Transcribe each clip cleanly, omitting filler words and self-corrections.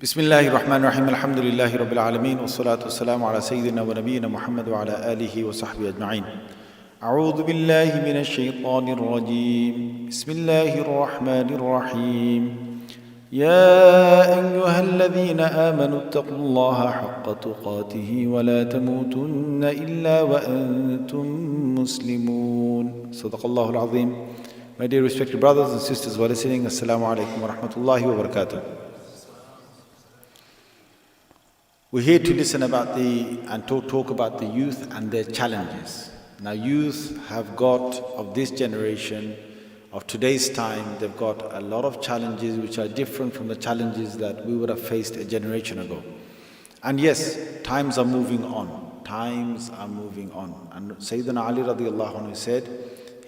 Bismillahir Rahmanir Rahim. Alhamdulillahi Rabbil Alameen. Wassalatu wassalamu ala Sayyidina wa Nabiyyina Muhammad wa ala alihi wa sahbihi ajma'in. A'udhu billahi minash shaitanir rajim. Bismillahir Rahmanir Rahim. Ya ayyuhalladhina amanu ittaqullaha haqqa tuqatihi wa la tamutunna illa wa antum muslimun. Sadaqallahu al-azim. My dear respected brothers and sisters who are listening, Assalamu alaikum wa rahmatullahi wa barakatuh. We're here to listen about and talk about the youth and their challenges. Now, youth have got, of this generation, of today's time, they've got a lot of challenges which are different from the challenges that we would have faced a generation ago. And yes, times are moving on. Times are moving on. And Sayyidina Ali radiallahu anhu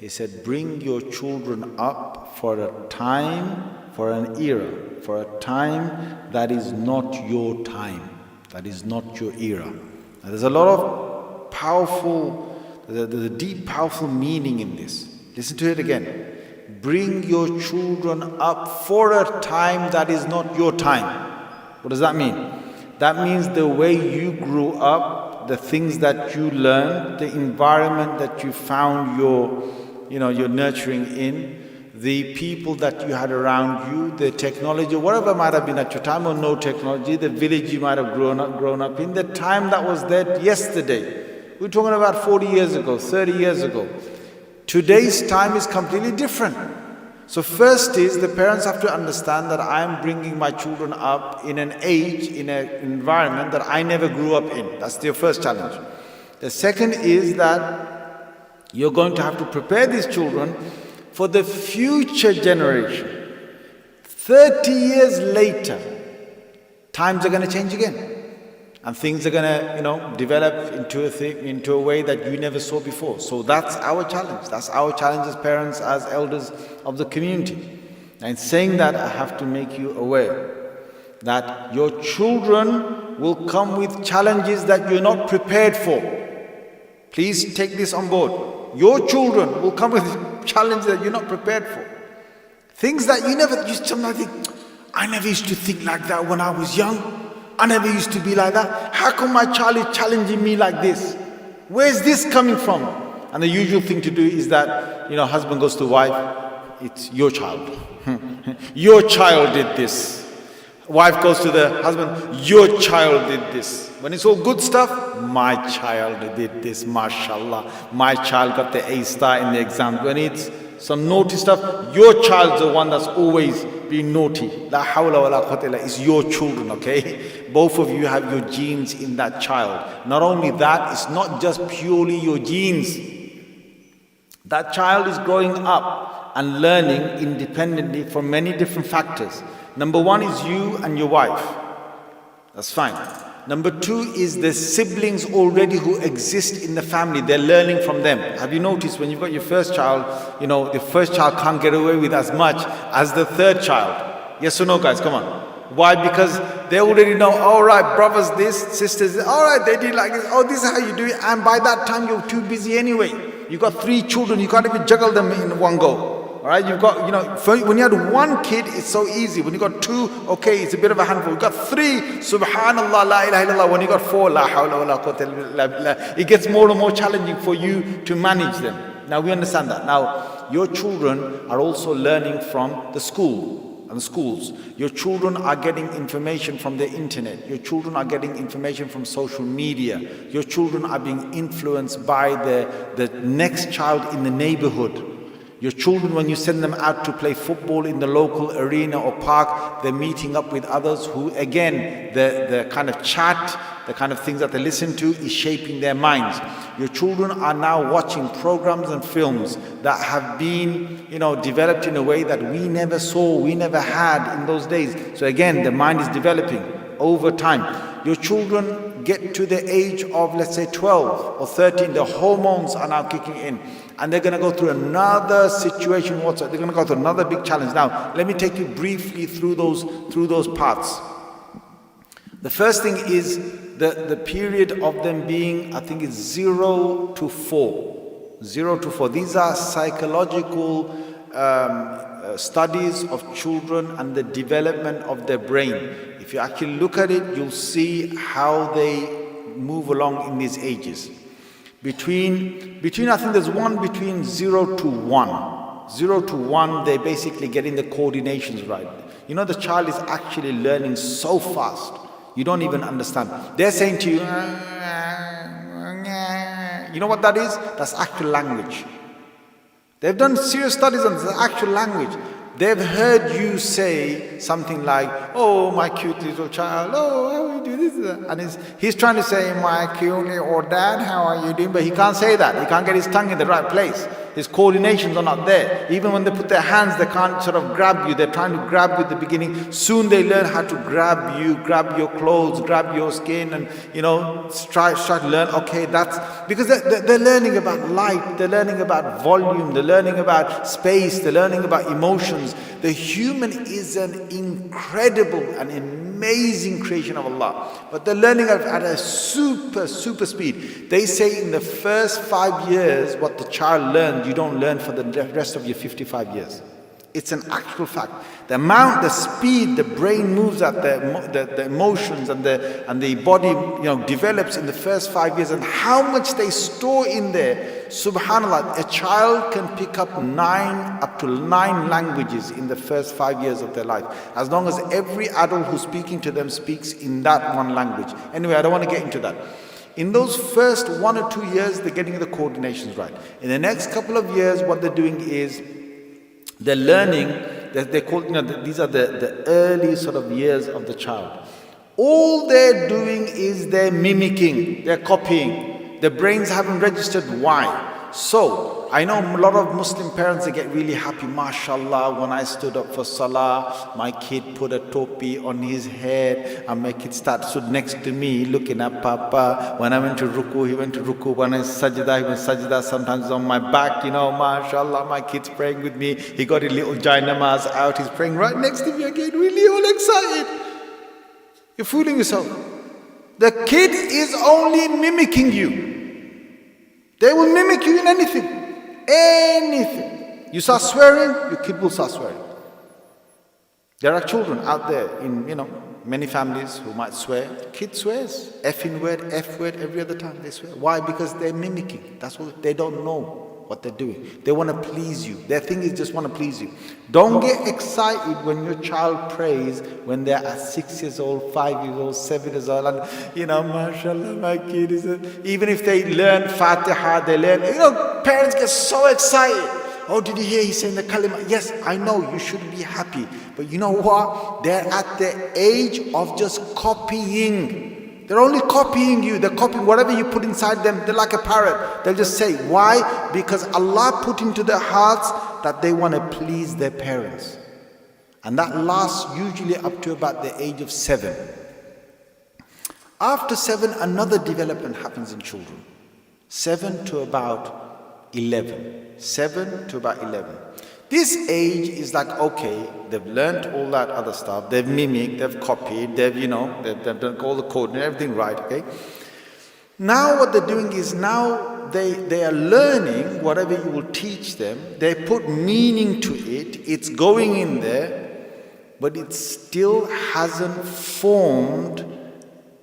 he said, bring your children up for a time, for an era, for a time that is not your time. That is not your era. Now, there's a lot of powerful, there's a deep, powerful meaning in this. Listen to it again. Bring your children up for a time that is not your time. What does that mean? That means the way you grew up, the things that you learned, the environment that you found your nurturing in, the people that you had around you, the technology, whatever might have been at your time or no technology, the village you might have grown up in, the time that was there yesterday. We're talking about 40 years ago, 30 years ago. Today's time is completely different. So first is the parents have to understand that I'm bringing my children up in an age, in an environment that I never grew up in. That's their first challenge. The second is that you're going to have to prepare these children for the future generation. 30 years later, times are going to change again. And things are going to, develop into a way that you never saw before. So that's our challenge. That's our challenge as parents, as elders of the community. And saying that, I have to make you aware that your children will come with challenges that you're not prepared for. Please take this on board. Your children will come with challenges that you're not prepared for. Things that you never used to think, I never used to think like that when I was young. I never used to be like that. How come my child is challenging me like this? Where's this coming from? And the usual thing to do is that, husband goes to wife, it's your child. Your child did this. Wife goes to the husband, your child did this. When it's all good stuff, my child did this, mashallah. My child got the A star in the exam. When it's some naughty stuff, your child's the one that's always been naughty. La hawla wa la quwwata illa, it's your children, okay? Both of you have your genes in that child. Not only that, it's not just purely your genes. That child is growing up and learning independently from many different factors. Number one is you and your wife. That's fine. Number two is the siblings already who exist in the family. They're learning from them. Have you noticed when you've got your first child, the first child can't get away with as much as the third child? Yes or no, guys? Come on. Why? Because they already know, all right, brothers this, sisters this, all right, they did like this. Oh, this is how you do it. And by that time, you're too busy anyway. You've got 3 children. You can't even juggle them in one go. All right, you've got, when you had 1 kid, it's so easy. When you got 2, okay, it's a bit of a handful. You've got 3, subhanallah, la ilaha illallah. When you got 4, la hawla wa la quwwata illa billah. It gets more and more challenging for you to manage them. Now, we understand that. Now, your children are also learning from the school and schools. Your children are getting information from the internet. Your children are getting information from social media. Your children are being influenced by the next child in the neighborhood. Your children, when you send them out to play football in the local arena or park, they're meeting up with others who, again, the kind of chat, the kind of things that they listen to is shaping their minds. Your children are now watching programs and films that have been, developed in a way that we never saw, we never had in those days. So again, the mind is developing over time. Your children get to the age of, let's say, 12 or 13, the hormones are now kicking in. And they're going to go through another situation. They're going to go through another big challenge. Now, let me take you briefly through those paths. The first thing is the period of them being, I think it's 0 to 4. 0 to 4. These are psychological studies of children and the development of their brain. If you actually look at it, you'll see how they move along in these ages. Between I think there's one between 0 to 1. 0 to 1, they're basically getting the coordinations right. You know, the child is actually learning so fast. You don't even understand. They're saying to you, you know what that is? That's actual language. They've done serious studies on the actual language. They've heard you say something like, oh, my cute little child, oh, how you do this? And he's trying to say, my cute little dad, how are you doing? But he can't say that. He can't get his tongue in the right place. His coordinations are not there. Even when they put their hands, they can't sort of grab you. They're trying to grab you at the beginning. Soon they learn how to grab you, grab your clothes, grab your skin, and, you know, try to learn, okay, that's, because they're learning about light, they're learning about volume, they're learning about space, they're learning about emotions. The human is an incredible and amazing creation of Allah. But they're learning at a super speed. They say in the first 5 years, what the child learned, you don't learn for the rest of your 55 years. It's an actual fact. The amount, the speed, the brain moves at, the emotions and the body, you know, develops in the first 5 years, and how much they store in there. Subhanallah, a child can pick up up to nine languages in the first 5 years of their life, as long as every adult who's speaking to them speaks in that one language. Anyway, I don't want to get into that. In those first 1 or 2 years, they're getting the coordinations right. In the next couple of years, what they're doing is they're learning. They call, you know, these are the early sort of years of the child. All they're doing is they're mimicking, they're copying. Their brains haven't registered why. So I know a lot of Muslim parents, they get really happy. MashaAllah, when I stood up for Salah, my kid put a topi on his head, and my kid stood next to me looking at Papa. When I went to Ruku, he went to Ruku. When I sajda, he went sajda. Sometimes on my back, you know, MashaAllah, my kid's praying with me. He got a little namaz out, he's praying right next to me again, really all excited. You're fooling yourself. The kid is only mimicking you. They will mimic you in anything. Anything. You start swearing, your kid will start swearing. There are children out there in, you know, many families who might swear. Kid swears. F-in word, F word, every other time they swear. Why? Because they're mimicking. That's what they don't know what they're doing. They want to please you. Their thing is just want to please you. Don't get excited when your child prays when they're at 6 years old, 5 years old, 7 years old, and, you know, mashallah, my kid is even if they learn Fatiha, they learn, you know, parents get so excited. Oh, did you hear he's saying the kalima? Yes, I know, you should be happy. But you know what? They're at the age of just copying. They're only copying you. They're copying whatever you put inside them. They're like a parrot. They'll just say, why? Because Allah put into their hearts that they want to please their parents. And that lasts usually up to about the age of 7. After 7, another development happens in children. 7 to about 11. 7 to about 11. This age is like, okay, they've learned all that other stuff, they've mimicked, they've copied, they've done all the code and everything right, okay? Now what they're doing is now they are learning whatever you will teach them. They put meaning to it, it's going in there, but it still hasn't formed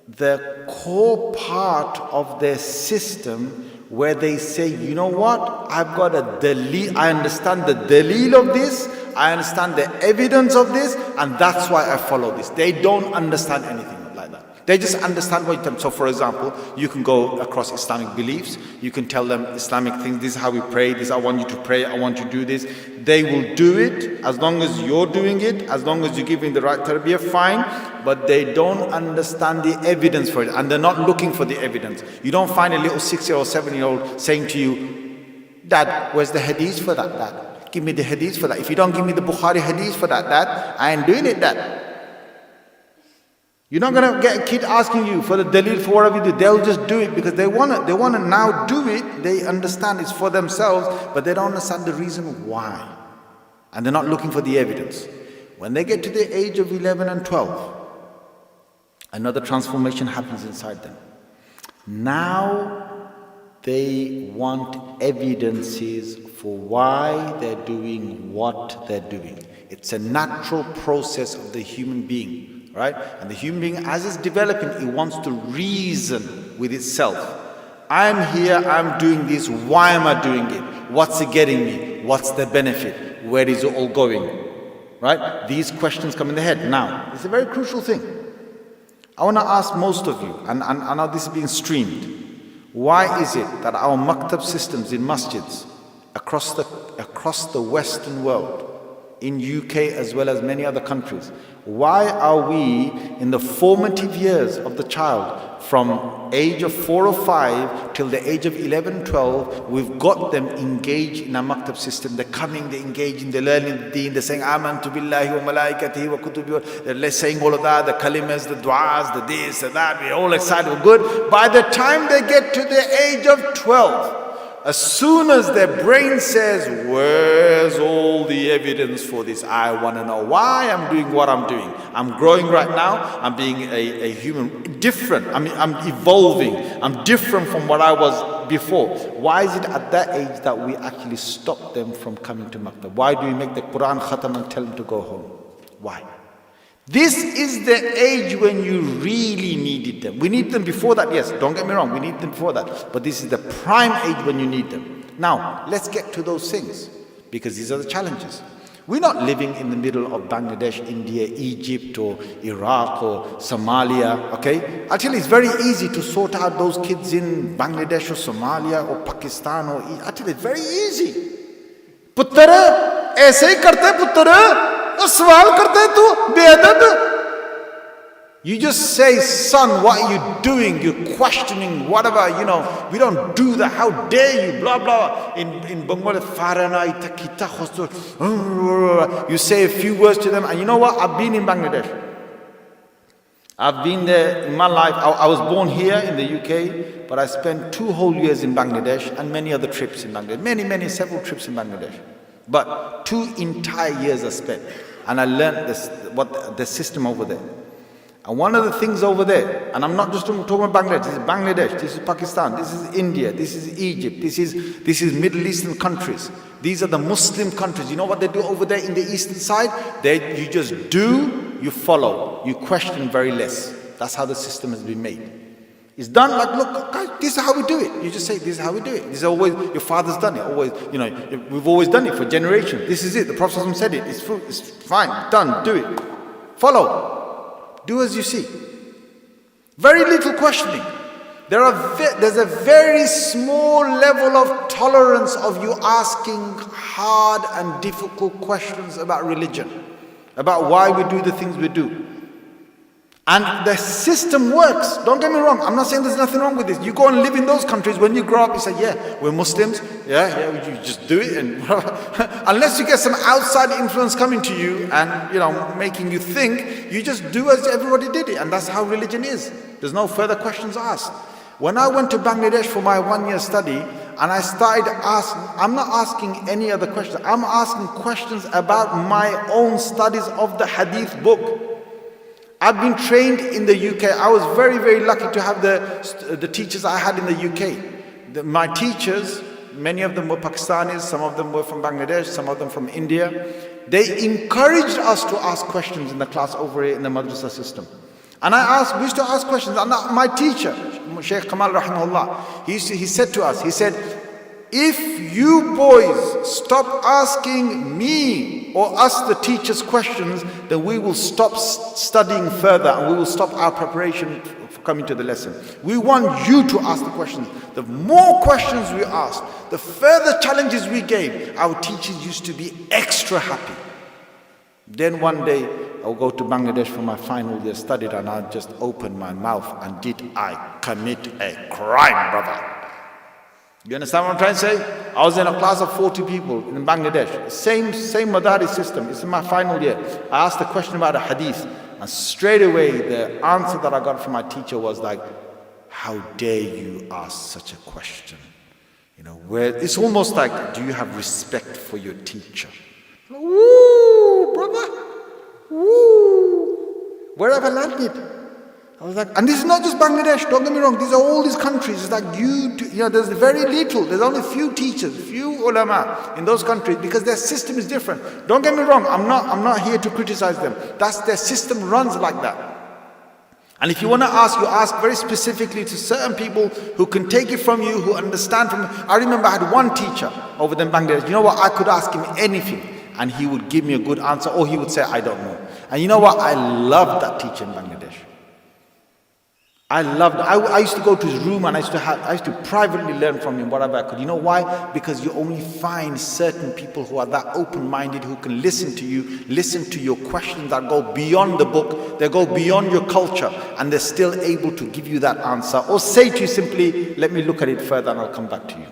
the core part of their system where they say, you know what, I've got a daleel, I understand the daleel of this, I understand the evidence of this, and that's why I follow this. They don't understand anything like that. They just understand what you tell them. So for example, you can go across Islamic beliefs, you can tell them Islamic things, this is how we pray, this I want you to pray, I want you to do this. They will do it as long as you're doing it, as long as you're giving the right tarbiyah, fine, but they don't understand the evidence for it, and they're not looking for the evidence. You don't find a little 6-year-old, 7-year-old saying to you, Dad, where's the hadith for that, Dad? Give me the hadith for that. If you don't give me the Bukhari hadith for that, Dad, I ain't doing it, Dad. You're not going to get a kid asking you for the dalil for whatever you do. They'll just do it because they want to now do it. They understand it's for themselves, but they don't understand the reason why. And they're not looking for the evidence. When they get to the age of 11 and 12, another transformation happens inside them. Now they want evidences for why they're doing what they're doing. It's a natural process of the human being. right? And the human being, as it's developing, it wants to reason with itself. I'm here, I'm doing this, why am I doing it? What's it getting me? What's the benefit? Where is it all going? Right? These questions come in the head. Now, it's a very crucial thing. I want to ask most of you, and I know this is being streamed, why is it that our maktab systems in masjids across the Western world, in UK as well as many other countries, why are we in the formative years of the child, from age of 4 or 5 till the age of 11, 12, we've got them engaged in a maktab system. They're coming, they're engaging, they're learning the deen, they're saying amantu billahi wa malaikatihi wa kutubihi, they're saying all of that, the kalimas, the du'as, the this, the that, we're all excited, we're good. By the time they get to the age of 12, as soon as their brain says, where's all the evidence for this? I want to know why I'm doing what I'm doing. I'm growing right now. I'm being a human, different. I'm evolving. I'm different from what I was before. Why is it at that age that we actually stop them from coming to maktab? Why do we make the Quran khatam and tell them to go home? Why? This is the age when you really needed them. We need them before that, yes, don't get me wrong, we need them before that. But this is the prime age when you need them. Now, let's get to those things, because these are the challenges. We're not living in the middle of Bangladesh, India, Egypt, or Iraq, or Somalia, okay? I tell you, it's very easy to sort out those kids in Bangladesh, or Somalia, or Pakistan, or I tell you, it's very easy. Puttara, aise hi karte puttara. You just say, son, what are you doing? You're questioning whatever, we don't do that. How dare you? Blah, blah. In Bengali, you say a few words to them, and you know what? I've been in Bangladesh. I've been there in my life. I was born here in the UK, but I spent 2 whole years in Bangladesh and many other trips in Bangladesh. Several trips in Bangladesh. But 2 entire years I spent. And I learned what the system over there. And one of the things over there, and I'm not just talking about Bangladesh, this is Pakistan, this is India, this is Egypt, this is Middle Eastern countries. These are the Muslim countries. You know what they do over there in the eastern side? You just do, you follow, you question very less. That's how the system has been made. It's done like, look, guys, this is how we do it. You just say, this is how we do it. This is always, your father's done it. Always, we've always done it for generations. This is it. The Prophet said it. It's fine, done, do it. Follow. Do as you see. Very little questioning. There's a very small level of tolerance of you asking hard and difficult questions about religion, about why we do the things we do. And the system works. Don't get me wrong. I'm not saying there's nothing wrong with this. You go and live in those countries. When you grow up, you say, yeah, we're Muslims. Yeah, you just do it. And unless you get some outside influence coming to you and, making you think, you just do as everybody did it. And that's how religion is. There's no further questions asked. When I went to Bangladesh for my 1-year study, and I started asking, I'm not asking any other questions. I'm asking questions about my own studies of the hadith book. I've been trained in the UK. I was very, very lucky to have the teachers I had in the UK. My teachers, many of them were Pakistanis, some of them were from Bangladesh, some of them from India. They encouraged us to ask questions in the class over here in the madrasa system. And we used to ask questions. And my teacher, Shaykh rahimahullah, he said to us, he said, if you boys stop asking me or us the teachers questions, then we will stop studying further and we will stop our preparation for coming to the lesson. We want you to ask the questions. The more questions we asked, the further challenges we gave, our teachers used to be extra happy. Then one day, I'll go to Bangladesh for my final year study, and I just opened my mouth, and did I commit a crime, brother? You understand what I'm trying to say? I was in a class of 40 people in Bangladesh. Same Madaris system. It's in my final year. I asked a question about a hadith, and straight away the answer that I got from my teacher was like, how dare you ask such a question? Where it's almost like, do you have respect for your teacher? Woo, brother. Woo. Where have I landed? I was like, and this is not just Bangladesh, don't get me wrong, these are all these countries. It's like there's very little, there's only few teachers, few ulama in those countries because their system is different. Don't get me wrong, I'm not here to criticize them. That's their system runs like that. And if you want to ask, you ask very specifically to certain people who can take it from you, who understand from you. I remember I had one teacher over there in Bangladesh. You know what? I could ask him anything and he would give me a good answer, or he would say, I don't know. And you know what? I loved that teacher in Bangladesh. I used to go to his room and I used to privately learn from him whatever I could. You know why? Because you only find certain people who are that open-minded, who can listen to you, listen to your questions that go beyond the book, they go beyond your culture, and they're still able to give you that answer, or say to you simply, let me look at it further and I'll come back to you.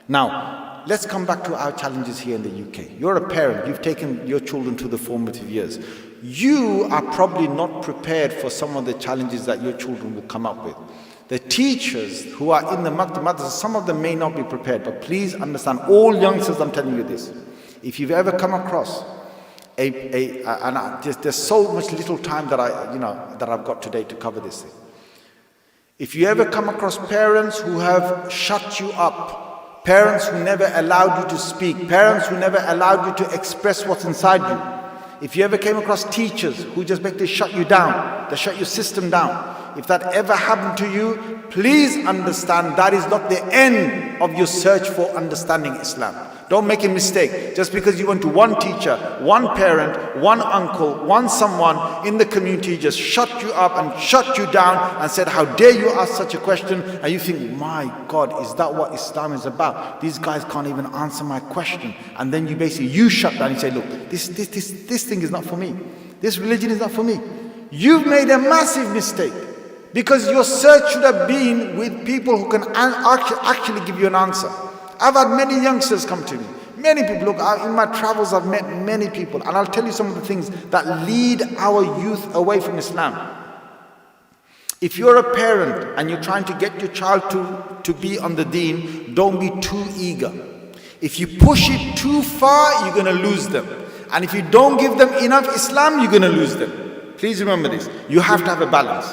Now, let's come back to our challenges here in the UK. You're a parent, you've taken your children to the formative years. You are probably not prepared for some of the challenges that your children will come up with. The teachers who are in the madrasa, some of them may not be prepared, but please understand, all youngsters, I'm telling you this. If you've ever come across there's so much little time that I've got today to cover this thing. If you ever come across parents who have shut you up, parents who never allowed you to speak, parents who never allowed you to express what's inside you, if you ever came across teachers who just basically shut you down, they shut your system down, if that ever happened to you, please understand that is not the end of your search for understanding Islam. Don't make a mistake. Just because you went to one teacher, one parent, one uncle, one someone in the community just shut you up and shut you down and said, how dare you ask such a question? And you think, my God, is that what Islam is about? These guys can't even answer my question. And then you shut down and say, look, this thing is not for me. This religion is not for me. You've made a massive mistake, because your search should have been with people who can actually give you an answer. I've had many youngsters come to me. Many people. Look, in my travels I've met many people, and I'll tell you some of the things that lead our youth away from Islam. If you're a parent and you're trying to get your child to be on the deen, don't be too eager. If you push it too far, you're going to lose them. And if you don't give them enough Islam, you're going to lose them. Please remember this. You have to have a balance.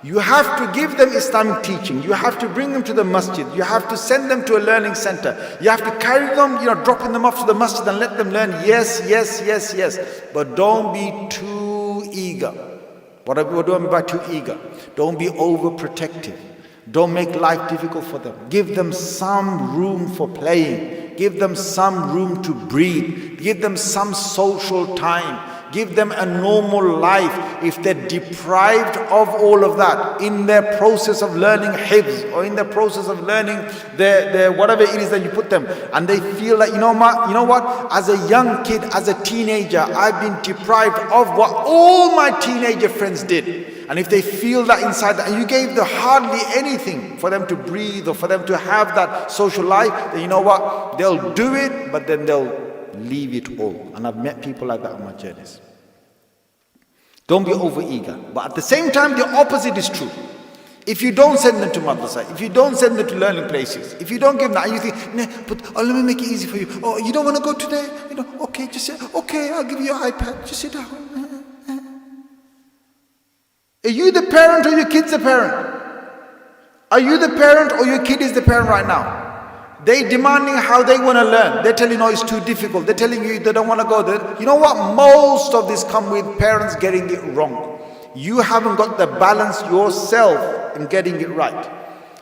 You have to give them Islamic teaching. You have to bring them to the masjid. You have to send them to a learning center. You have to carry them, dropping them off to the masjid and let them learn. Yes. But don't be too eager. What do I mean by too eager? Don't be overprotective. Don't make life difficult for them. Give them some room for playing. Give them some room to breathe. Give them some social time. Give them a normal life. If they're deprived of all of that in their process of learning hifz, or in their process of learning their whatever it is that you put them, and they feel like, you know what, as a young kid, as a teenager, I've been deprived of what all my teenager friends did. And if they feel that inside, and you gave them hardly anything for them to breathe or for them to have that social life, then you know what, they'll do it, but then they'll leave it all. And I've met people like that on my journeys. Don't be over eager. But at the same time, the opposite is true. If you don't send them to madrasa, if you don't send them to learning places, if you don't give them, and you think, nah, but let me make it easy for you. Oh, you don't want to go today? Okay, just sit. Okay, I'll give you your iPad. Just sit down. Are you the parent or your kid's the parent? Are you the parent or your kid is the parent right now? They're demanding how they want to learn. They're telling you, no, it's too difficult. They're telling you they don't want to go there. You know what? Most of this come with parents getting it wrong. You haven't got the balance yourself in getting it right.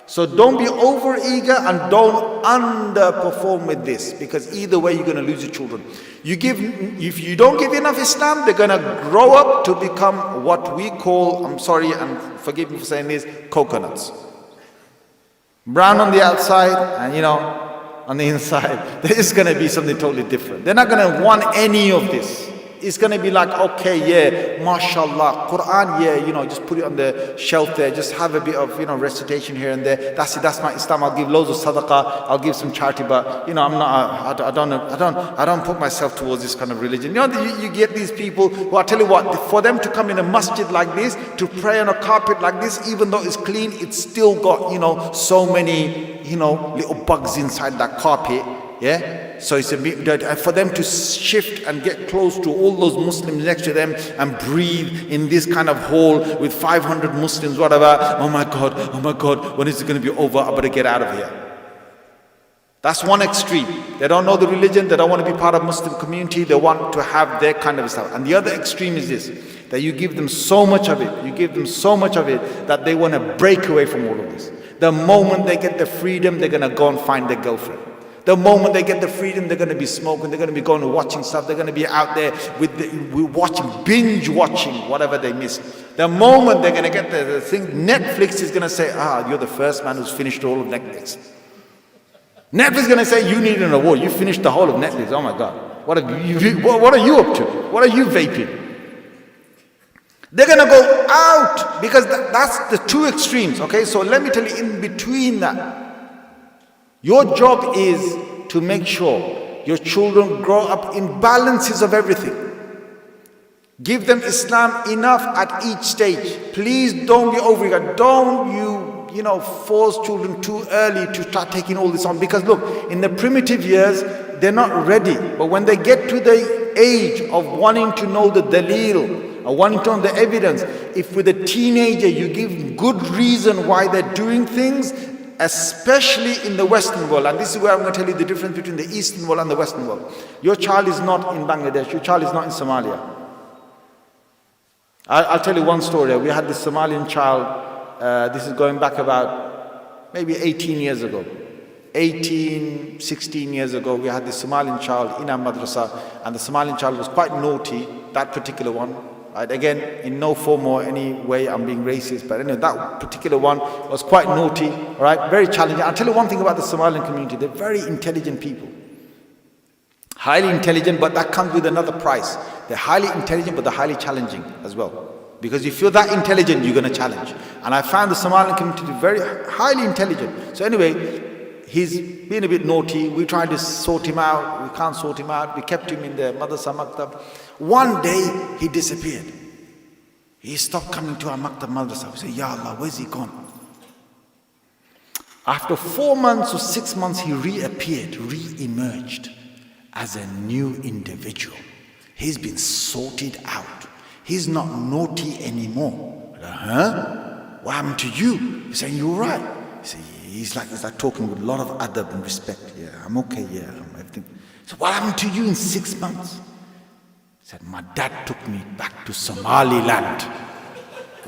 So don't be over eager and don't underperform with this, because either way you're going to lose your children. If you don't give enough Islam, they're going to grow up to become what we call, I'm sorry and forgive me for saying this, coconuts. Brown on the outside and on the inside, they're just going to be something totally different. They're not going to want any of this. It's going to be like, okay, yeah, mashallah, Quran, yeah, just put it on the shelf there, just have a bit of, recitation here and there. That's it, that's my Islam. I'll give loads of sadaqah, I'll give some charity, but, I don't put myself towards this kind of religion. You get these people who, I tell you what, for them to come in a masjid like this, to pray on a carpet like this, even though it's clean, it's still got, so many, little bugs inside that carpet. Yeah? So it's for them to shift and get close to all those Muslims next to them and breathe in this kind of hall with 500 Muslims, whatever. Oh my God, when is it going to be over? I better get out of here. That's one extreme. They don't know the religion, they don't want to be part of Muslim community, they want to have their kind of stuff. And the other extreme is this, that you give them so much of it, that they want to break away from all of this. The moment they get the freedom, they're going to go and find their girlfriend. The moment they get the freedom, they're going to be smoking, they're going to be going and watching stuff, they're going to be out there binge watching whatever they missed. The moment they're going to get the thing, Netflix is going to say, you're the first man who's finished all of Netflix. Netflix is going to say, you need an award, you finished the whole of Netflix. Oh my God, what are you up to? What are you vaping? They're going to go out, because that's the two extremes, okay? So let me tell you, in between that, your job is to make sure your children grow up in balances of everything. Give them Islam enough at each stage. Please don't be overeager. Don't you force children too early to start taking all this on. Because look, in the primitive years, they're not ready. But when they get to the age of wanting to know the dalil, or wanting to know the evidence, if with a teenager you give good reason why they're doing things, especially in the Western world, and this is where I'm going to tell you the difference between the Eastern world and the Western world. Your child is not in Bangladesh, your child is not in Somalia. I'll tell you one story. We had this Somalian child, this is going back about maybe 18 years ago. 16 years ago, we had this Somalian child in our madrasa, and the Somalian child was quite naughty, that particular one. Right? Again, in no form or any way I'm being racist, but anyway, that particular one was quite naughty, right? Very challenging. I'll tell you one thing about the Somalian community. They're very intelligent people. Highly intelligent, but that comes with another price. They're highly intelligent, but they're highly challenging as well. Because if you're that intelligent, you're going to challenge. And I found the Somalian community very highly intelligent. So anyway, he's been a bit naughty. We tried to sort him out. We can't sort him out. We kept him in the madrasa maktab. One day, he disappeared. He stopped coming to our maktab madrasa. We said, Ya Allah, where's he gone? After 4 months or 6 months, he reappeared, re-emerged as a new individual. He's been sorted out. He's not naughty anymore. What happened to you? He's saying, you're right. He's like talking with a lot of adab and respect. Yeah, I'm okay, yeah, everything. So what happened to you in 6 months? He said, my dad took me back to Somaliland.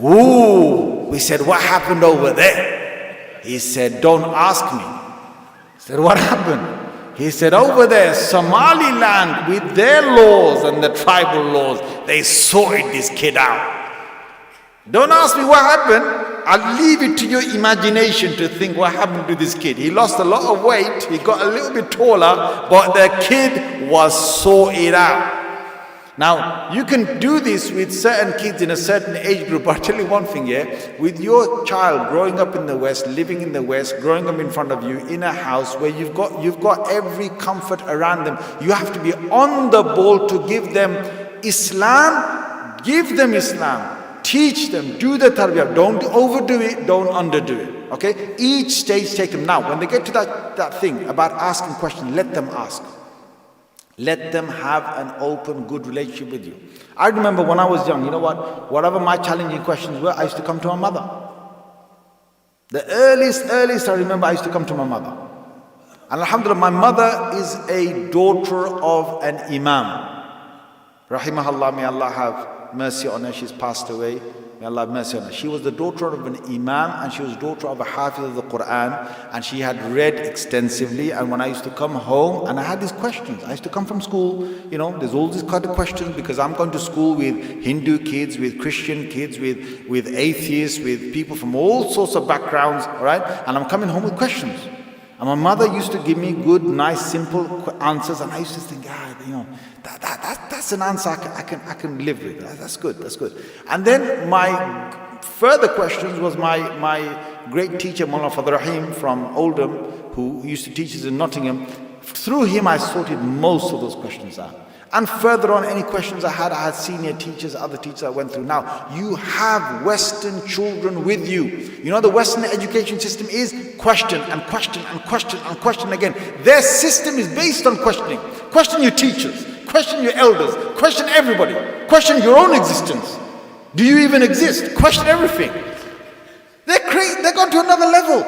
Ooh, we said, what happened over there? He said, don't ask me. I said, what happened? He said, over there, Somaliland, with their laws and the tribal laws, they sorted this kid out. Don't ask me what happened. I'll leave it to your imagination to think what happened to this kid. He lost a lot of weight, he got a little bit taller, but the kid was sorted out. Now, you can do this with certain kids in a certain age group, but I'll tell you one thing, yeah? With your child growing up in the West, living in the West, growing up in front of you, in a house where you've got every comfort around them, you have to be on the ball to give them Islam, teach them, do the tarbiyah, don't overdo it, don't underdo it, okay? Each stage take them. Now, when they get to that thing about asking questions, let them ask. Let them have an open, good relationship with you. I remember when I was young, you know what? Whatever my challenging questions were, I used to come to my mother. The earliest I remember, I used to come to my mother. And alhamdulillah, my mother is a daughter of an imam. Rahimahullah, may Allah have mercy on her. She's passed away. May Allah have mercy on her. She was the daughter of an imam, and she was daughter of a hafiz of the Quran, and she had read extensively. And when I used to come home, and I had these questions, I used to come from school, there's all these kind of questions, because I'm going to school with Hindu kids, with Christian kids, with atheists, with people from all sorts of backgrounds, all right? And I'm coming home with questions. And my mother used to give me good, nice, simple answers, and I used to think, that's an answer I can live with. That's good. And then my further questions was my great teacher, Mullah Fadl Rahim from Oldham, who used to teach us in Nottingham. Through him, I sorted most of those questions out. And further on, any questions I had senior teachers, other teachers I went through. Now, you have Western children with you. You know the Western education system is question and question and question and question again. Their system is based on questioning. Question your teachers, question your elders, question everybody, question your own existence. Do you even exist? Question everything. They're gone to another level.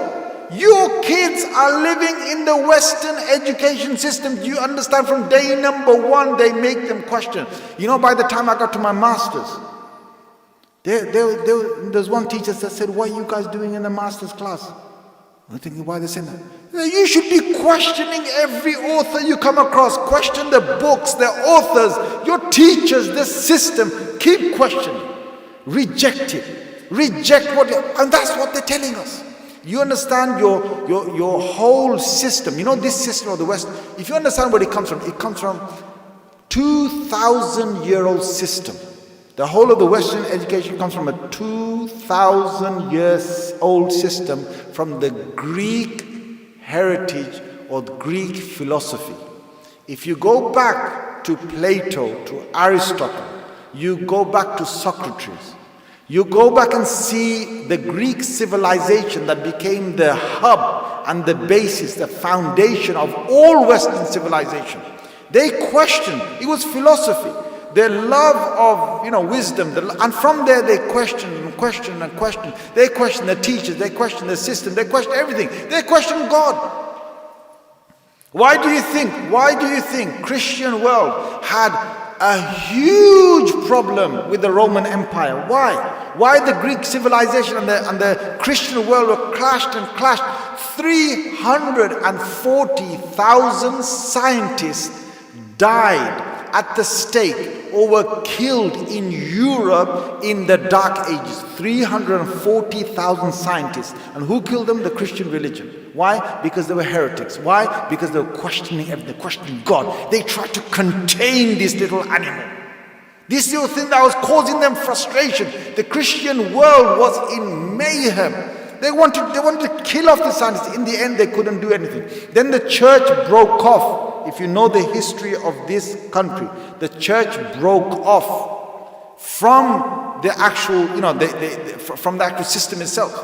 Your kids are living in the Western education system. Do you understand? From day number one, they make them question. You know, by the time I got to my masters, there's one teacher that said, "What are you guys doing in the master's class?" I'm thinking, why are they saying that? You should be questioning every author you come across. Question the books, the authors, your teachers, the system. Keep questioning. Reject it. Reject and that's what they're telling us. You understand your whole system. You know this system of the West. If you understand where it comes from 2,000-year-old system. The whole of the Western education comes from a 2,000-year-old system from the Greek heritage or the Greek philosophy. If you go back to Plato, to Aristotle, you go back to Socrates, you go back and see the Greek civilization that became the hub and the basis, the foundation of all Western civilization. They questioned, it was philosophy, their love of wisdom, and from there they question and question and question. They question the teachers, they question the system, they question everything. They question God. Why do you think Christian world had a huge problem with the Roman Empire? Why the Greek civilization and the Christian world were clashed and clashed? 340,000 scientists died at the stake or were killed in Europe in the Dark Ages. 340,000 scientists. And who killed them? The Christian religion. Why? Because they were heretics. Why? Because they were questioning everything, questioning God. They tried to contain this little animal. This little thing that was causing them frustration. The Christian world was in mayhem. They wanted to kill off the scientists. In the end, they couldn't do anything. Then the church broke off. If you know the history of this country, the church broke off from the actual, from the actual system itself.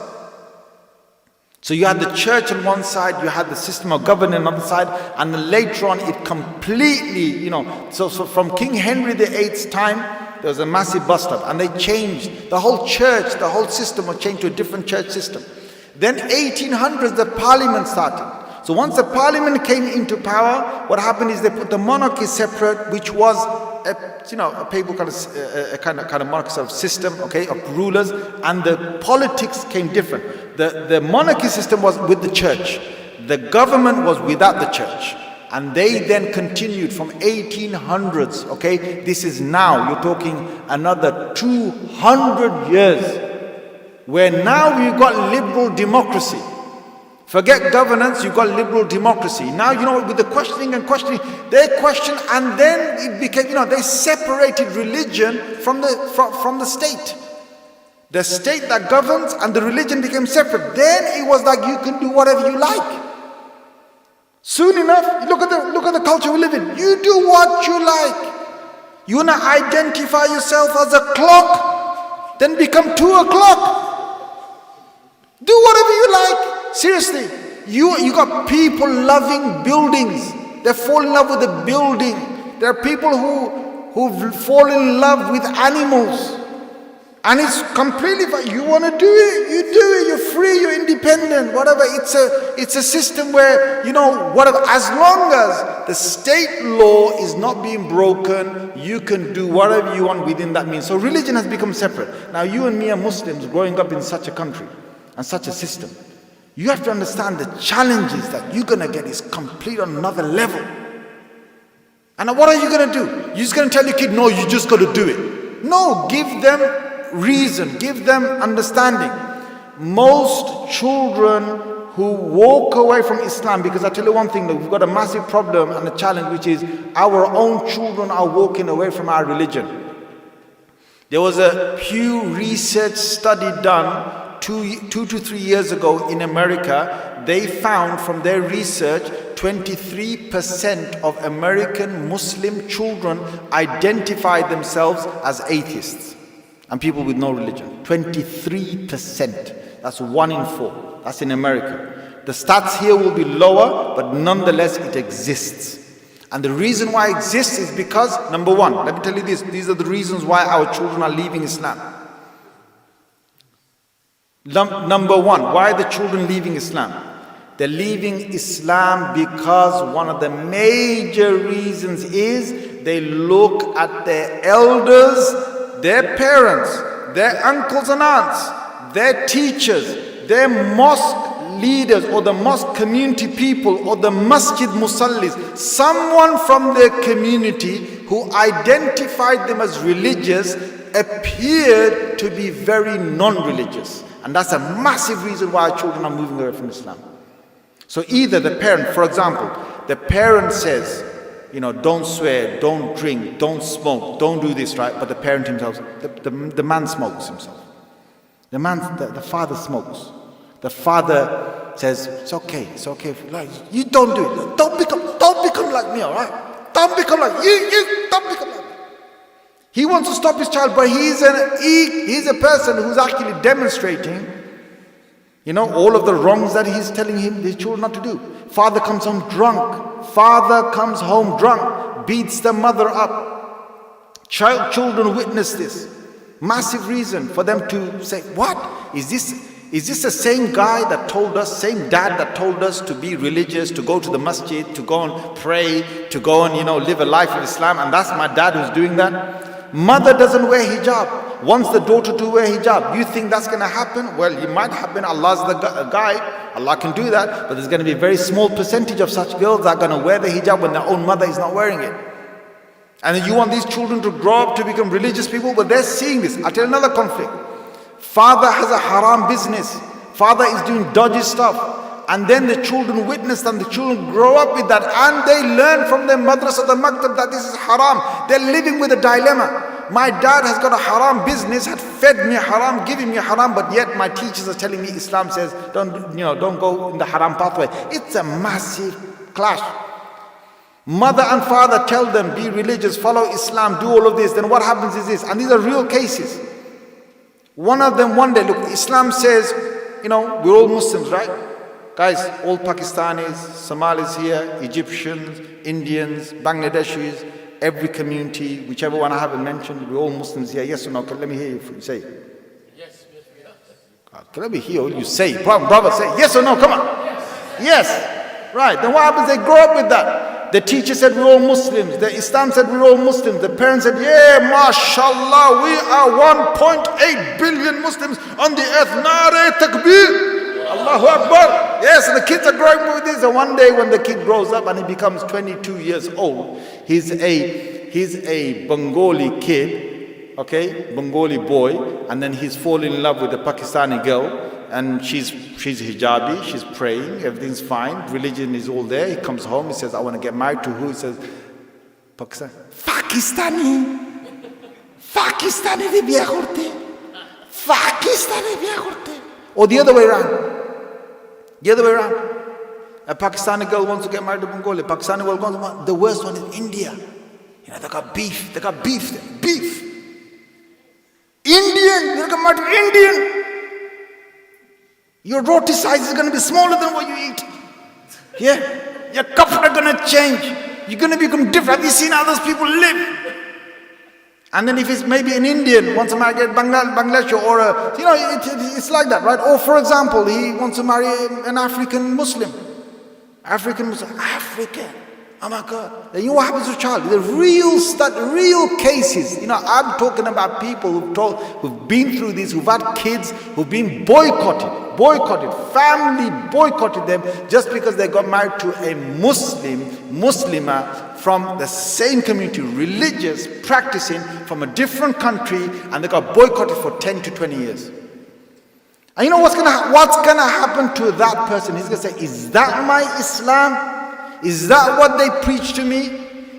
So you had the church on one side, you had the system of government on the other side, and then later on it completely, so from King Henry VIII's time, there was a massive bust up, and they changed the whole church, the whole system was changed to a different church system. Then 1800s, the parliament started. So once the parliament came into power, what happened is they put the monarchy separate, which was a papal kind of monarchy sort of system, okay, of rulers, and the politics came different. The monarchy system was with the church. The government was without the church. And they then continued from 1800s, okay? This is now, you're talking another 200 years, where now we've got liberal democracy. Forget governance, you've got liberal democracy. Now, with the questioning, they questioned, and then it became, they separated religion from the state. The state that governs and the religion became separate. Then it was like you can do whatever you like. Soon enough, look at the culture we live in. You do what you like. You want to identify yourself as a clock, then become 2 o'clock. Do whatever you like. Seriously, you got people loving buildings. They fall in love with the building. There are people who fall in love with animals. And it's completely fine. You want to do it, you do it. You're free, you're independent, whatever. It's a system where, whatever, as long as the state law is not being broken, you can do whatever you want within that means. So religion has become separate. Now you and me are Muslims growing up in such a country and such a system. You have to understand the challenges that you're going to get is complete on another level. And what are you going to do? You're just going to tell your kid, no, you just got to do it. No, give them reason, give them understanding. Most children who walk away from Islam, because I tell you one thing, that we've got a massive problem and a challenge, which is our own children are walking away from our religion. There was a Pew Research study done 2 to 3 years ago in America. They found from their research 23% of American Muslim children identify themselves as atheists and people with no religion. 23%. That's 1 in 4. That's in America. The stats here will be lower, but nonetheless it exists. And the reason why it exists is because, number one, let me tell you this, these are the reasons why our children are leaving Islam. Number one, why are the children leaving Islam? They're leaving Islam because one of the major reasons is they look at their elders, their parents, their uncles and aunts, their teachers, their mosque leaders or the mosque community people or the masjid musallis, someone from their community who identified them as religious appeared to be very non-religious. And that's a massive reason why our children are moving away from Islam. So either the parent, for example, the parent says, you know, don't swear, don't drink, don't smoke, don't do this, right? But the parent himself, the man smokes himself. The father smokes. The father says, it's okay, like, you don't do it. Don't become like me, all right? Don't become like you don't become like me. He wants to stop his child, but he's a person who's actually demonstrating, you know, all of the wrongs that he's telling his children not to do. Father comes home drunk, beats the mother up. Children witness this. Massive reason for them to say, what? Is this the same guy that told us, same dad that told us to be religious, to go to the masjid, to go and pray, to go and, you know, live a life of Islam, and that's my dad who's doing that? Mother doesn't wear hijab, wants the daughter to wear hijab. You think that's going to happen? Well, it might happen. Allah's the guide. Allah can do that. But there's going to be a very small percentage of such girls that are going to wear the hijab when their own mother is not wearing it. And then you want these children to grow up to become religious people, but they're seeing this. I'll tell you another conflict. Father has a haram business. Father is doing dodgy stuff. And then the children witness and the children grow up with that, and they learn from their madrasa, the maktab, that this is haram. They're living with a dilemma. My dad has got a haram business, had fed me haram, giving me haram, but yet my teachers are telling me Islam says don't go in the haram pathway. It's a massive clash. Mother and father tell them, be religious, follow Islam, do all of this. Then what happens is this, and these are real cases. One of them one day, look, Islam says, you know, we're all Muslims, right? Guys, all Pakistanis, Somalis here, Egyptians, Indians, Bangladeshis, every community, whichever one I haven't mentioned, we're all Muslims here. Yes or no? Let me hear you say. Yes. Let me hear you say. Brother, say yes or no? Come on. Yes. Right. Then what happens? They grow up with that. The teacher said we're all Muslims. The Islam said we're all Muslims. The parents said, yeah, mashallah, we are 1.8 billion Muslims on the earth. Nare takbir. Allahu Akbar. Yes, the kids are growing up with this. And one day when the kid grows up and he becomes 22 years old, he's a Bengali kid, okay, Bengali boy, and then he's falling in love with a Pakistani girl, and she's hijabi, she's praying, everything's fine, religion is all there. He comes home, he says, I want to get married to who? He says, Pakistan. Pakistani biya korte. Pakistani biya korte. Or the other way around. A Pakistani girl wants to get married to Bengali. Pakistani girl wants to, the worst one is India. You know, they got beef. Beef. Indian, you're going to get married to Indian. Your roti size is going to be smaller than what you eat. Yeah? Your cups are going to change. You're going to become different. Have you seen how those people live? And then if it's maybe an Indian wants to marry a Bangladeshi or it's like that, right? Or for example, he wants to marry an African Muslim. African. Oh my God. Then you know what happens to a child? The real cases. You know, I'm talking about people who've been through this, who've had kids, who've been boycotted, family boycotted them just because they got married to a Muslimah from the same community, religious, practicing from a different country, and they got boycotted for 10 to 20 years. And you know what's gonna happen to that person? He's gonna say, is that my Islam? Is that what they preach to me?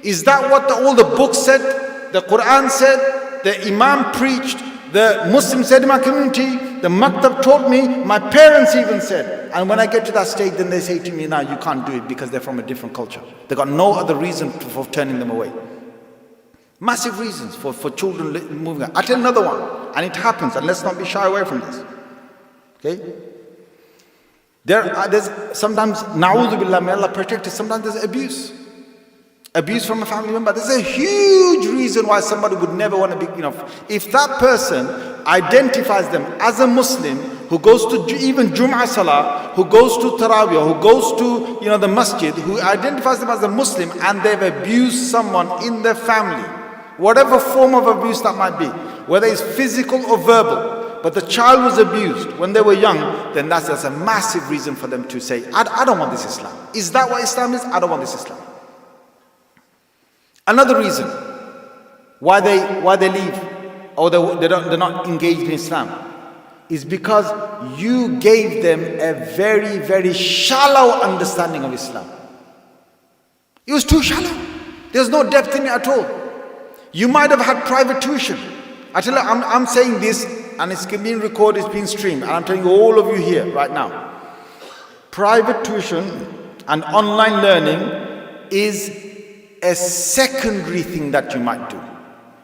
Is that what all the books said? The Quran said? The Imam preached? The Muslim said in my community? The Maktab taught me? My parents even said? And when I get to that stage, then they say to me, "Now you can't do it because they're from a different culture." They've got no other reason for turning them away. Massive reasons for children moving out. I'll tell another one, and it happens, and let's not be shy away from this. Okay? There's sometimes, na'udhu billah, may Allah protect us, sometimes there's abuse. Abuse from a family member. There's a huge reason why somebody would never want to be, if that person identifies them as a Muslim, who goes to even Jum'ah Salah, who goes to Taraweeh, who goes to, the masjid, who identifies them as a Muslim, and they've abused someone in their family, whatever form of abuse that might be, whether it's physical or verbal, but the child was abused when they were young, then that's a massive reason for them to say, I don't want this Islam. Is that what Islam is? I don't want this Islam. Another reason why they leave, or they're not engaged in Islam, is because you gave them a very, very shallow understanding of Islam. It was too shallow. There's no depth in it at all. You might have had private tuition. I tell you, I'm saying this, and it's being recorded, it's being streamed, and I'm telling you, all of you here right now, private tuition and online learning is a secondary thing that you might do.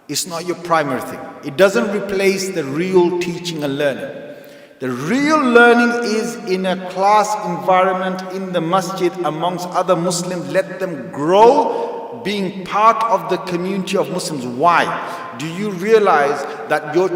It's not your primary thing. It doesn't replace the real teaching and learning. The real learning is in a class environment, in the masjid, amongst other Muslims. Let them grow, being part of the community of Muslims. Why? Do you realize that your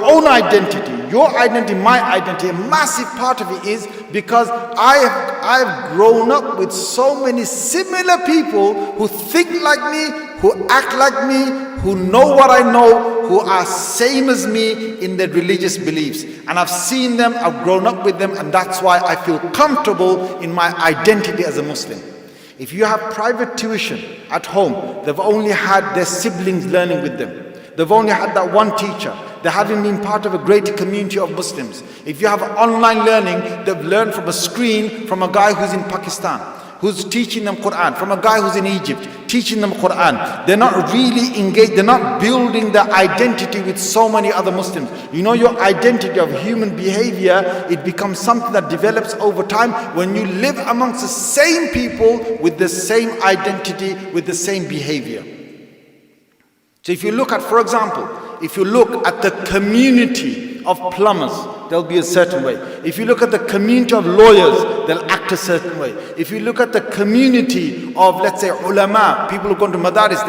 own identity, my identity, a massive part of it is because I've grown up with so many similar people who think like me, who act like me, who know what I know, who are same as me in their religious beliefs. And I've seen them, I've grown up with them, and that's why I feel comfortable in my identity as a Muslim. If you have private tuition at home, they've only had their siblings learning with them. They've only had that one teacher. They haven't been part of a greater community of Muslims. If you have online learning, they've learned from a screen from a guy who's in Pakistan, who's teaching them Quran, from a guy who's in Egypt, teaching them Quran. They're not really engaged, they're not building their identity with so many other Muslims. Your identity of human behavior, it becomes something that develops over time when you live amongst the same people with the same identity, with the same behavior. So if you look at, for example, if you look at the community of plumbers, they'll be a certain way. If you look at the community of lawyers, they'll act a certain way. If you look at the community of, let's say, ulama, people who go to madaris,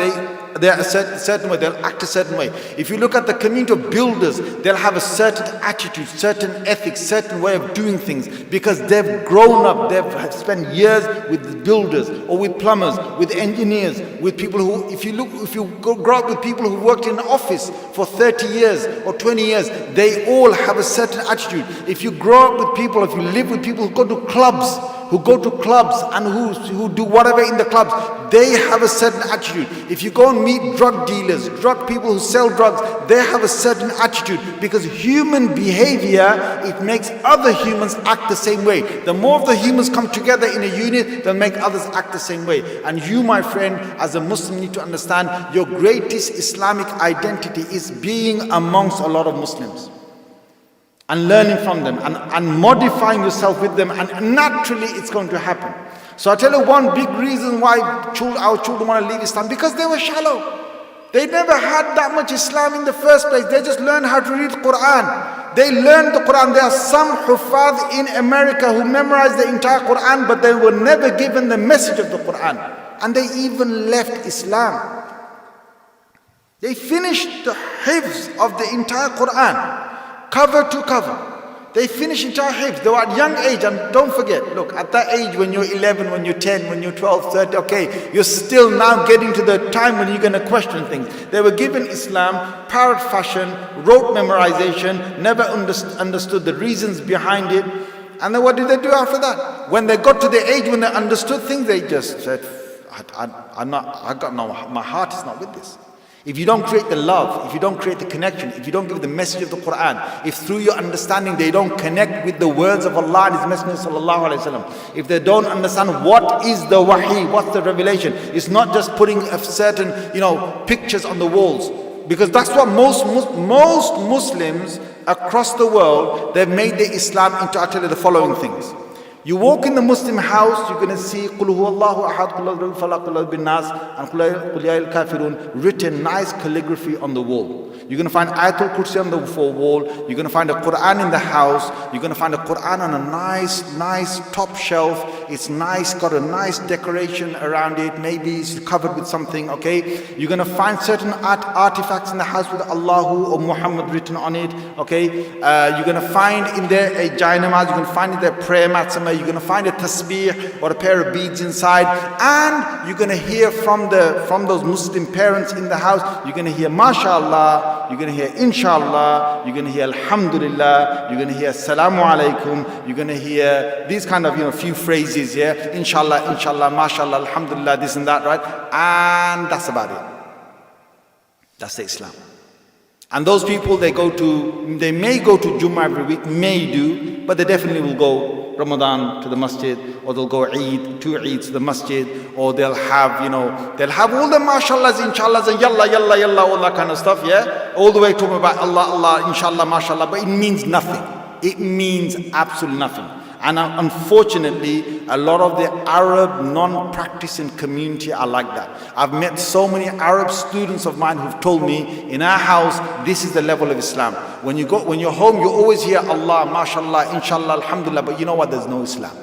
they're a certain way, they'll act a certain way. If you look at the community of builders, they'll have a certain attitude, certain ethics, certain way of doing things, because they've grown up, they've spent years with builders or with plumbers, with engineers, with people who, if you grow up with people who worked in an office for 30 years or 20 years, they all have a certain attitude. If you grow up with people, if you live with people who go to clubs and who do whatever in the clubs, they have a certain attitude. If you go and meet drug dealers, drug people who sell drugs, they have a certain attitude, because human behavior, it makes other humans act the same way. The more of the humans come together in a unit, they'll make others act the same way. And you, my friend, as a Muslim, need to understand your greatest Islamic identity is being amongst a lot of Muslims and learning from them and modifying yourself with them, and naturally it's going to happen. So I tell you one big reason why our children want to leave Islam, because they were shallow. They never had that much Islam in the first place. They just learned how to read Quran. They learned the Quran. There are some Huffaz in America who memorized the entire Quran, but they were never given the message of the Quran. And they even left Islam. They finished the hifz of the entire Quran, cover to cover. They finished entire hifz. They were at young age, and don't forget, look, at that age when you're 11, when you're 10, when you're 12, 13, okay, you're still now getting to the time when you're going to question things. They were given Islam, parrot fashion, rote memorization, never understood the reasons behind it. And then what did they do after that? When they got to the age when they understood things, they just said, my heart is not with this. If you don't create the love, if you don't create the connection, if you don't give the message of the Quran, if through your understanding they don't connect with the words of Allah and His Messenger sallallahu alaihi wasallam, if they don't understand what is the wahi, what's the revelation, it's not just putting a certain, pictures on the walls, because that's what most Muslims across the world, they've made the Islam into actually the following things. You walk in the Muslim house, you're going to see قُلْ هُوَ اللَّهُ أَحَدٌ قُلْ هُوَ الْفَلَقُ قُلْ بِالنَّاسِ and قُلْ يَا الْكَافِرُونَ written nice calligraphy on the wall. You're going to find Ayatul Kursi on the wall. You're going to find a Quran in the house. You're going to find a Quran on a nice top shelf. It's nice, got a nice decoration around it. Maybe it's covered with something, okay? You're going to find certain artifacts in the house with Allahu or Muhammad written on it, okay? You're going to find in there a jainamaz. You're going to find in there a prayer mat somewhere. You're going to find a tasbih or a pair of beads inside. And you're going to hear from those Muslim parents in the house, you're going to hear MashaAllah, you're going to hear Inshallah, you're going to hear Alhamdulillah, you're going to hear Assalamu alaikum, you're going to hear these kind of few phrases here, Inshallah, MashaAllah, Alhamdulillah, this and that, right? And that's about it. That's the Islam. And those people, they may go to Jummah every week, may do, but they definitely will go Ramadan to the masjid, or they'll go two Eids to the masjid, or they'll have all the mashallahs, inshallahs, and yalla, all that kind of stuff, yeah? All the way talking about Allah, inshallah, mashallah, but it means nothing. It means absolutely nothing. And unfortunately, a lot of the Arab non-practicing community are like that. I've met so many Arab students of mine who've told me, in our house, this is the level of Islam. When you're home, you always hear Allah, mashallah, inshallah, alhamdulillah, but you know what? There's no Islam.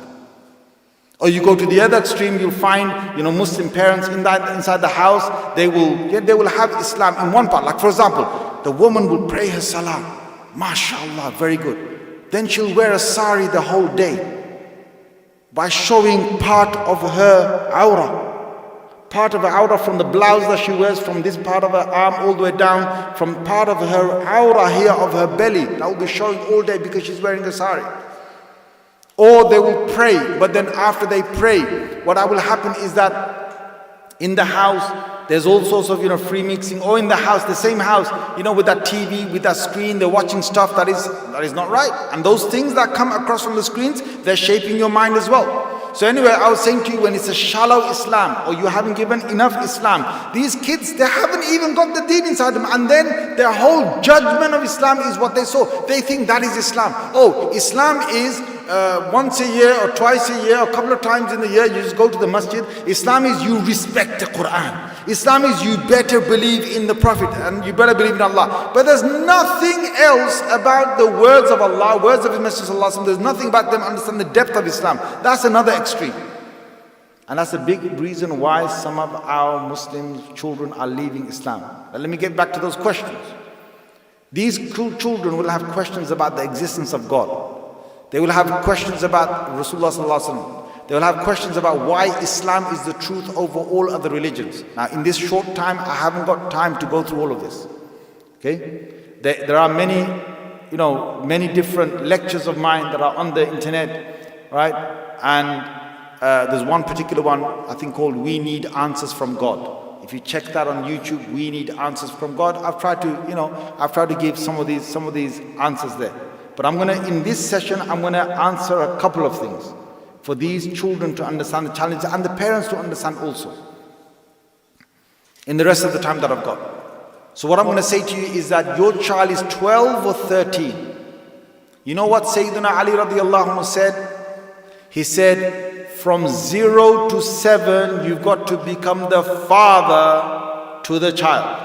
Or you go to the other extreme, you'll find, Muslim parents inside the house, they will have Islam in one part. Like for example, the woman will pray her salah, mashallah, very good. Then she'll wear a sari the whole day by showing part of her awrah. Part of her awrah from the blouse that she wears, from this part of her arm all the way down, from part of her awrah here of her belly. That will be showing all day because she's wearing a sari. Or they will pray, but then after they pray, what will happen is that in the house, there's all sorts of free mixing, or in the house, the same house, with that TV, with that screen, they're watching stuff that is not right. And those things that come across from the screens, they're shaping your mind as well. So anyway, I was saying to you, when it's a shallow Islam, or you haven't given enough Islam, these kids, they haven't even got the deen inside them, and then their whole judgment of Islam is what they saw. They think that is Islam. Oh, Islam is once a year or twice a year, or a couple of times in the year, you just go to the masjid. Islam is you respect the Quran. Islam is you better believe in the Prophet and you better believe in Allah. But there's nothing else about the words of Allah, words of His Messenger Sallallahu Alaihi Wasallam. There's nothing about them understand the depth of Islam. That's another extreme. And that's a big reason why some of our Muslim children are leaving Islam. But let me get back to those questions. These children will have questions about the existence of God. They will have questions about Rasulullah Sallallahu Alaihi Wasallam. They will have questions about why Islam is the truth over all other religions. Now, in this short time, I haven't got time to go through all of this. Okay? There are many different lectures of mine that are on the internet, right? And there's one particular one, I think, called "We Need Answers from God." If you check that on YouTube, "We Need Answers from God," I've tried to give some of these answers there. But in this session, I'm going to answer a couple of things for these children to understand the challenges and the parents to understand also in the rest of the time that I've got. So what I'm going to say to you is that your child is 12 or 13. You know what Sayyidina Ali radiallahu anhu said? He said, from 0 to 7, you've got to become the father to the child.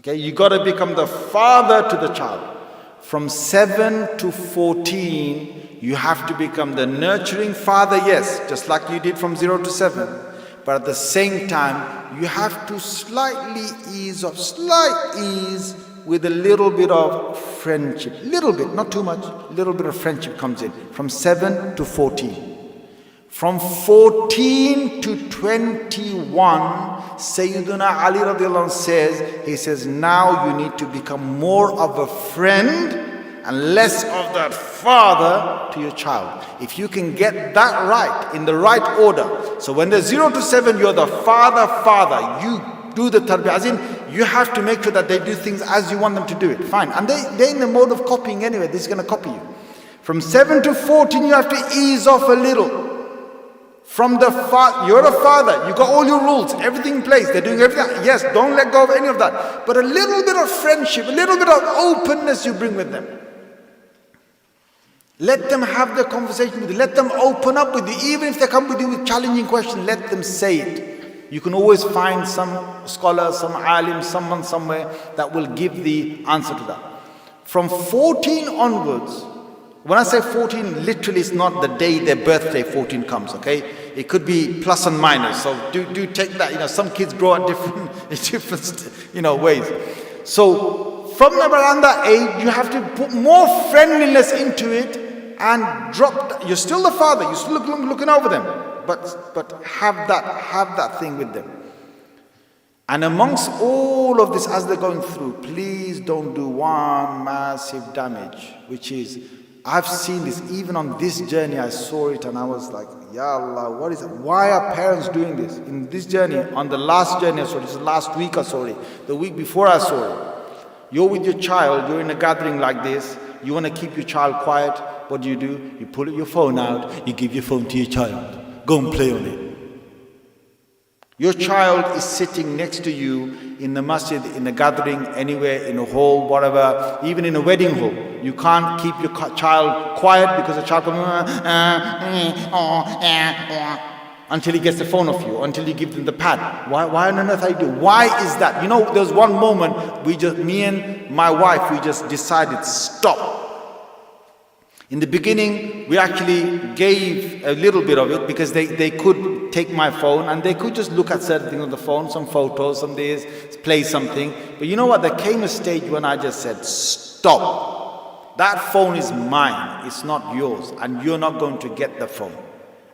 Okay, you got to become the father to the child. From 7 to 14, you have to become the nurturing father, yes, just like you did from 0 to 7. But at the same time, you have to slight ease with a little bit of friendship. Little bit, not too much. Little bit of friendship comes in. From 7 to 14. From 14 to 21, Sayyidina Ali radiallahu anh says, he says, now you need to become more of a friend and less of that father to your child. If you can get that right, in the right order. So when they're 0 to 7, you're the father. You do the tarbiyah. As in, you have to make sure that they do things as you want them to do it. Fine. And they're in the mode of copying anyway. This is going to copy you. From 7 to 14, you have to ease off a little. From the you're a father, you got all your rules, everything in place, they're doing everything. Yes, don't let go of any of that. But a little bit of friendship, a little bit of openness you bring with them. Let them have the conversation with you. Let them open up with you. Even if they come with you with challenging questions, let them say it. You can always find some scholar, some alim, someone somewhere that will give the answer to that. From 14 onwards, when I say 14, literally it's not the day their birthday 14 comes, okay? It could be plus and minus, so do take that. Some kids grow at different ways. So from around that age, you have to put more friendliness into it and you're still the father, you're still looking over them, but have that thing with them. And amongst all of this, as they're going through, please don't do one massive damage, which is, I've seen this, even on this journey I saw it and I was like, Ya Allah, what is it? Why are parents doing this? In this journey, on the last journey I saw it, this is last week I saw it, the week before I saw it. You're with your child, you're in a gathering like this, you want to keep your child quiet, what do? You pull your phone out, you give your phone to your child, go and play on it. Your child is sitting next to you in the masjid, in a gathering, anywhere, in a hall, whatever, even in a wedding hall. You can't keep your child quiet because the child comes until he gets the phone off you, until you give them the pad. Why on earth are you doing? Why is that? There was one moment, me and my wife, we just decided, stop. In the beginning, we actually gave a little bit of it because they could take my phone and they could just look at certain things on the phone, some photos, some this, play something. But you know what? There came a stage when I just said, stop. That phone is mine. It's not yours. And you're not going to get the phone.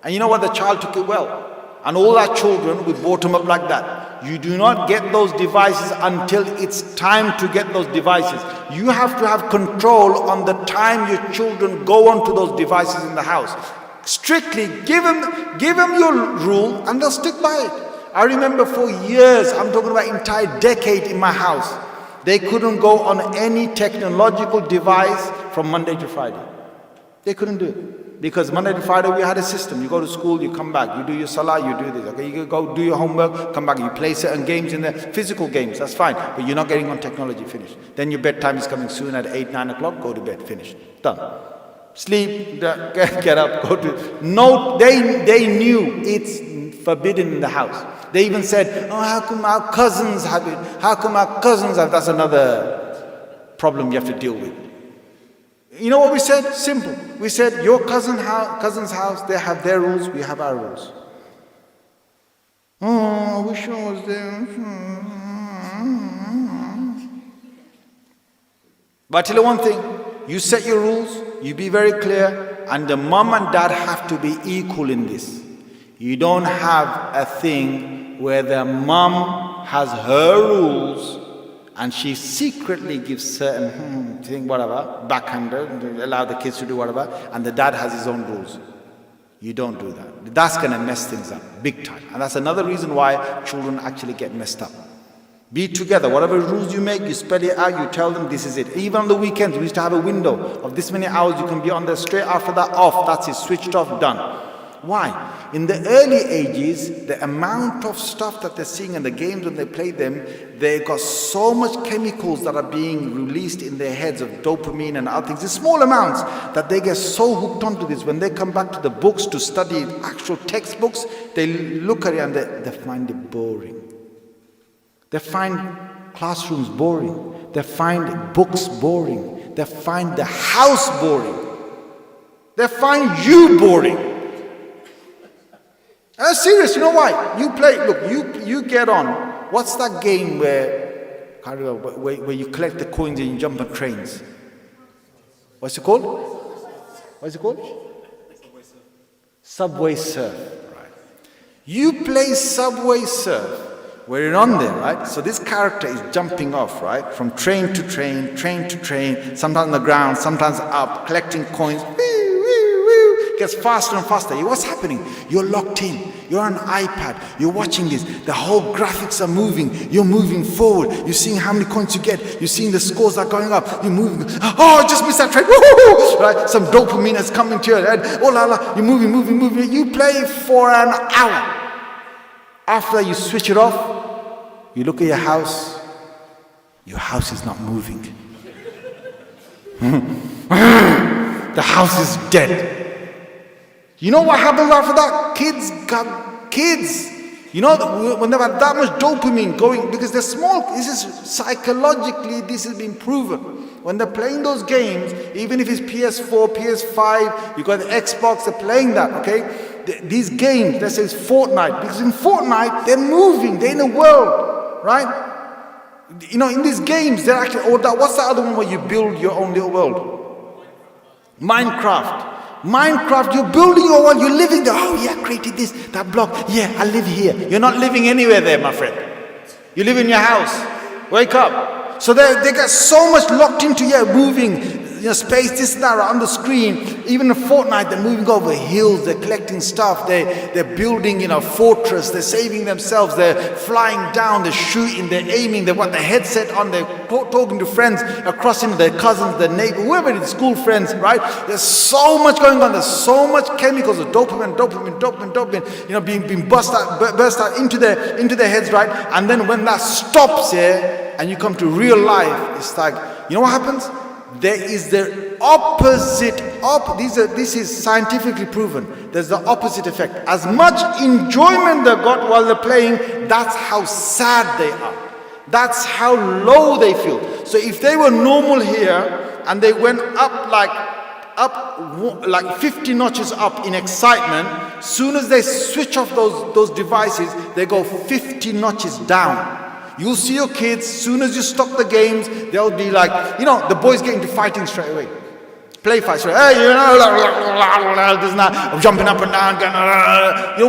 And you know what? The child took it well. And all our children, we brought them up like that. You do not get those devices until it's time to get those devices. You have to have control on the time your children go onto those devices in the house. Strictly give them your rule and they'll stick by it. I remember for years, I'm talking about entire decade in my house, they couldn't go on any technological device from Monday to Friday. They couldn't do it. Because Monday to Friday we had a system. You go to school, you come back, you do your salah, you do this. Okay, you go do your homework, come back, you play certain games in the physical games, that's fine. But you're not getting on technology, finished. Then your bedtime is coming soon at 8, 9 o'clock, go to bed, finished, done. Sleep, get up, go to... No, they knew it's forbidden in the house. They even said, oh, how come our cousins have it? How come our cousins have... That's another problem you have to deal with. You know what we said? Simple. We said, your cousin's house, they have their rules, we have our rules. Oh, I wish I was there. But I tell you one thing, you set your rules, you be very clear, and the mom and dad have to be equal in this. You don't have a thing where the mom has her rules and she secretly gives certain thing, whatever, backhander, allow the kids to do whatever, and the dad has his own rules. You don't do that. That's going to mess things up, big time. And that's another reason why children actually get messed up. Be together. Whatever rules you make, you spell it out, you tell them this is it. Even on the weekends, we used to have a window of this many hours, you can be on there, straight after that, off. That's it, switched off, done. Why? In the early ages, the amount of stuff that they're seeing in the games when they play them, they've got so much chemicals that are being released in their heads of dopamine and other things, in small amounts, that they get so hooked onto this. When they come back to the books to study actual textbooks, they look at it and they find it boring. They find classrooms boring. They find books boring. They find the house boring. They find you boring. I'm serious, you know why? You play, look, you get on. What's that game where you collect the coins and you jump on trains? What's it called? What's it called? Subway Surf. Right. You play Subway Surf, where you're on there, right? So this character is jumping off, right? From train to train, sometimes on the ground, sometimes up, collecting coins. gets faster and faster. What's happening? You're locked in. You're on an iPad. You're watching this. The whole graphics are moving. You're moving forward. You're seeing how many coins you get. You're seeing the scores are going up. You're moving. Oh, I just missed that trade. Woo-hoo-hoo! Right? Some dopamine has come into your head. Oh la la. You're moving, moving, moving. You play for an hour. After you switch it off, you look at your house. Your house is not moving. The house is dead. You know what happens after that? Kids. You know, when they've had that much dopamine going, because they're small, this is psychologically, this has been proven. When they're playing those games, even if it's PS4, PS5, you've got the Xbox, they're playing that, okay? These games, let's say it's Fortnite, because in Fortnite, they're moving, they're in a world, right? You know, in these games, they're actually, what's the other one where you build your own little world? Minecraft. You're building your world, you're living there. Oh yeah, I created this, that block. Yeah, I live here. You're not living anywhere there, my friend. You live in your house. Wake up. So they get so much locked into, moving, space, this and that on the screen. Even in Fortnite, they're moving over hills, they're collecting stuff, they're building, fortress, they're saving themselves, they're flying down, they're shooting, they're aiming, they've got the headset on, they're talking to friends across, their cousins, their neighbor, whoever it is, school friends, right? There's so much going on, there's so much chemicals of dopamine, being burst out into their heads, right? And then when that stops here, and you come to real life, it's like, you know what happens? There is the opposite. This is scientifically proven. There's the opposite effect. As much enjoyment they got while they're playing, that's how sad they are. That's how low they feel. So if they were normal here and they went up like 50 notches up in excitement, soon as they switch off those devices, they go 50 notches down. You'll see your kids, soon as you stop the games, they'll be like, the boys get into fighting straight away. Play fights straight away. Hey, this and that, jumping up and down.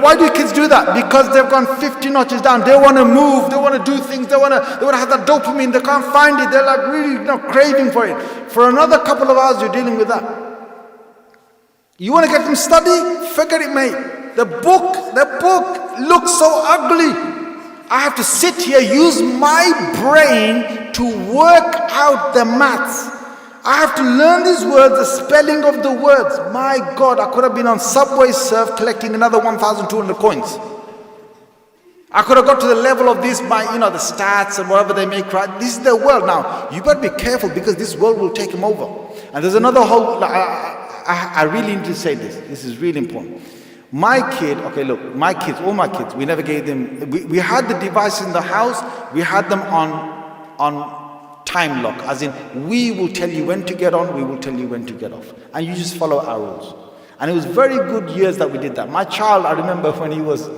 Why do kids do that? Because they've gone 50 notches down. They want to move, they want to do things, they want to have that dopamine, they can't find it, they're like really craving for it. For another couple of hours, you're dealing with that. You want to get them study? Forget it, mate. The book looks so ugly. I have to sit here, use my brain to work out the maths. I have to learn these words, the spelling of the words. My God, I could have been on Subway Surf collecting another 1,200 coins. I could have got to the level of this by, the stats and whatever they make, right? This is their world. Now, you better be careful because this world will take them over. And there's another whole, I really need to say this. This is really important. My kid, all my kids, we never gave them, we had the device in the house, we had them on time lock, as in, we will tell you when to get on, we will tell you when to get off. And you just follow our rules. And it was very good years that we did that. My child, I remember when he was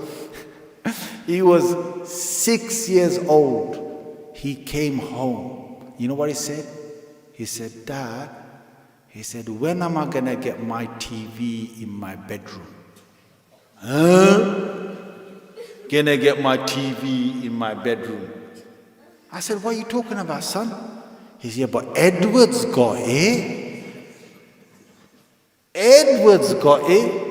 6 years old, he came home. You know what he said? He said, Dad, when am I going to get my TV in my bedroom? Gonna get my TV in my bedroom. I said, what are you talking about, son? He said, yeah, but Edward's got it. Edward's got it.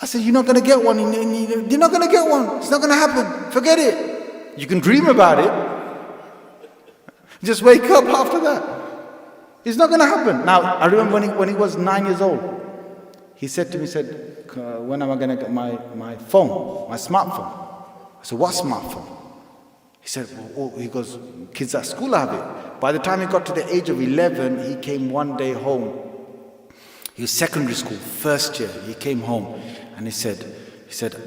I said, you're not gonna get one. You're not gonna get one. It's not gonna happen. Forget it. You can dream about it. Just wake up after that. It's not gonna happen. Now, I remember when he was 9 years old, he said to me, when am I going to get my phone, my smartphone? I said, what smartphone? He said, he goes, kids at school have it. By the time he got to the age of 11, he came one day home. He was secondary school, first year. He came home and he said,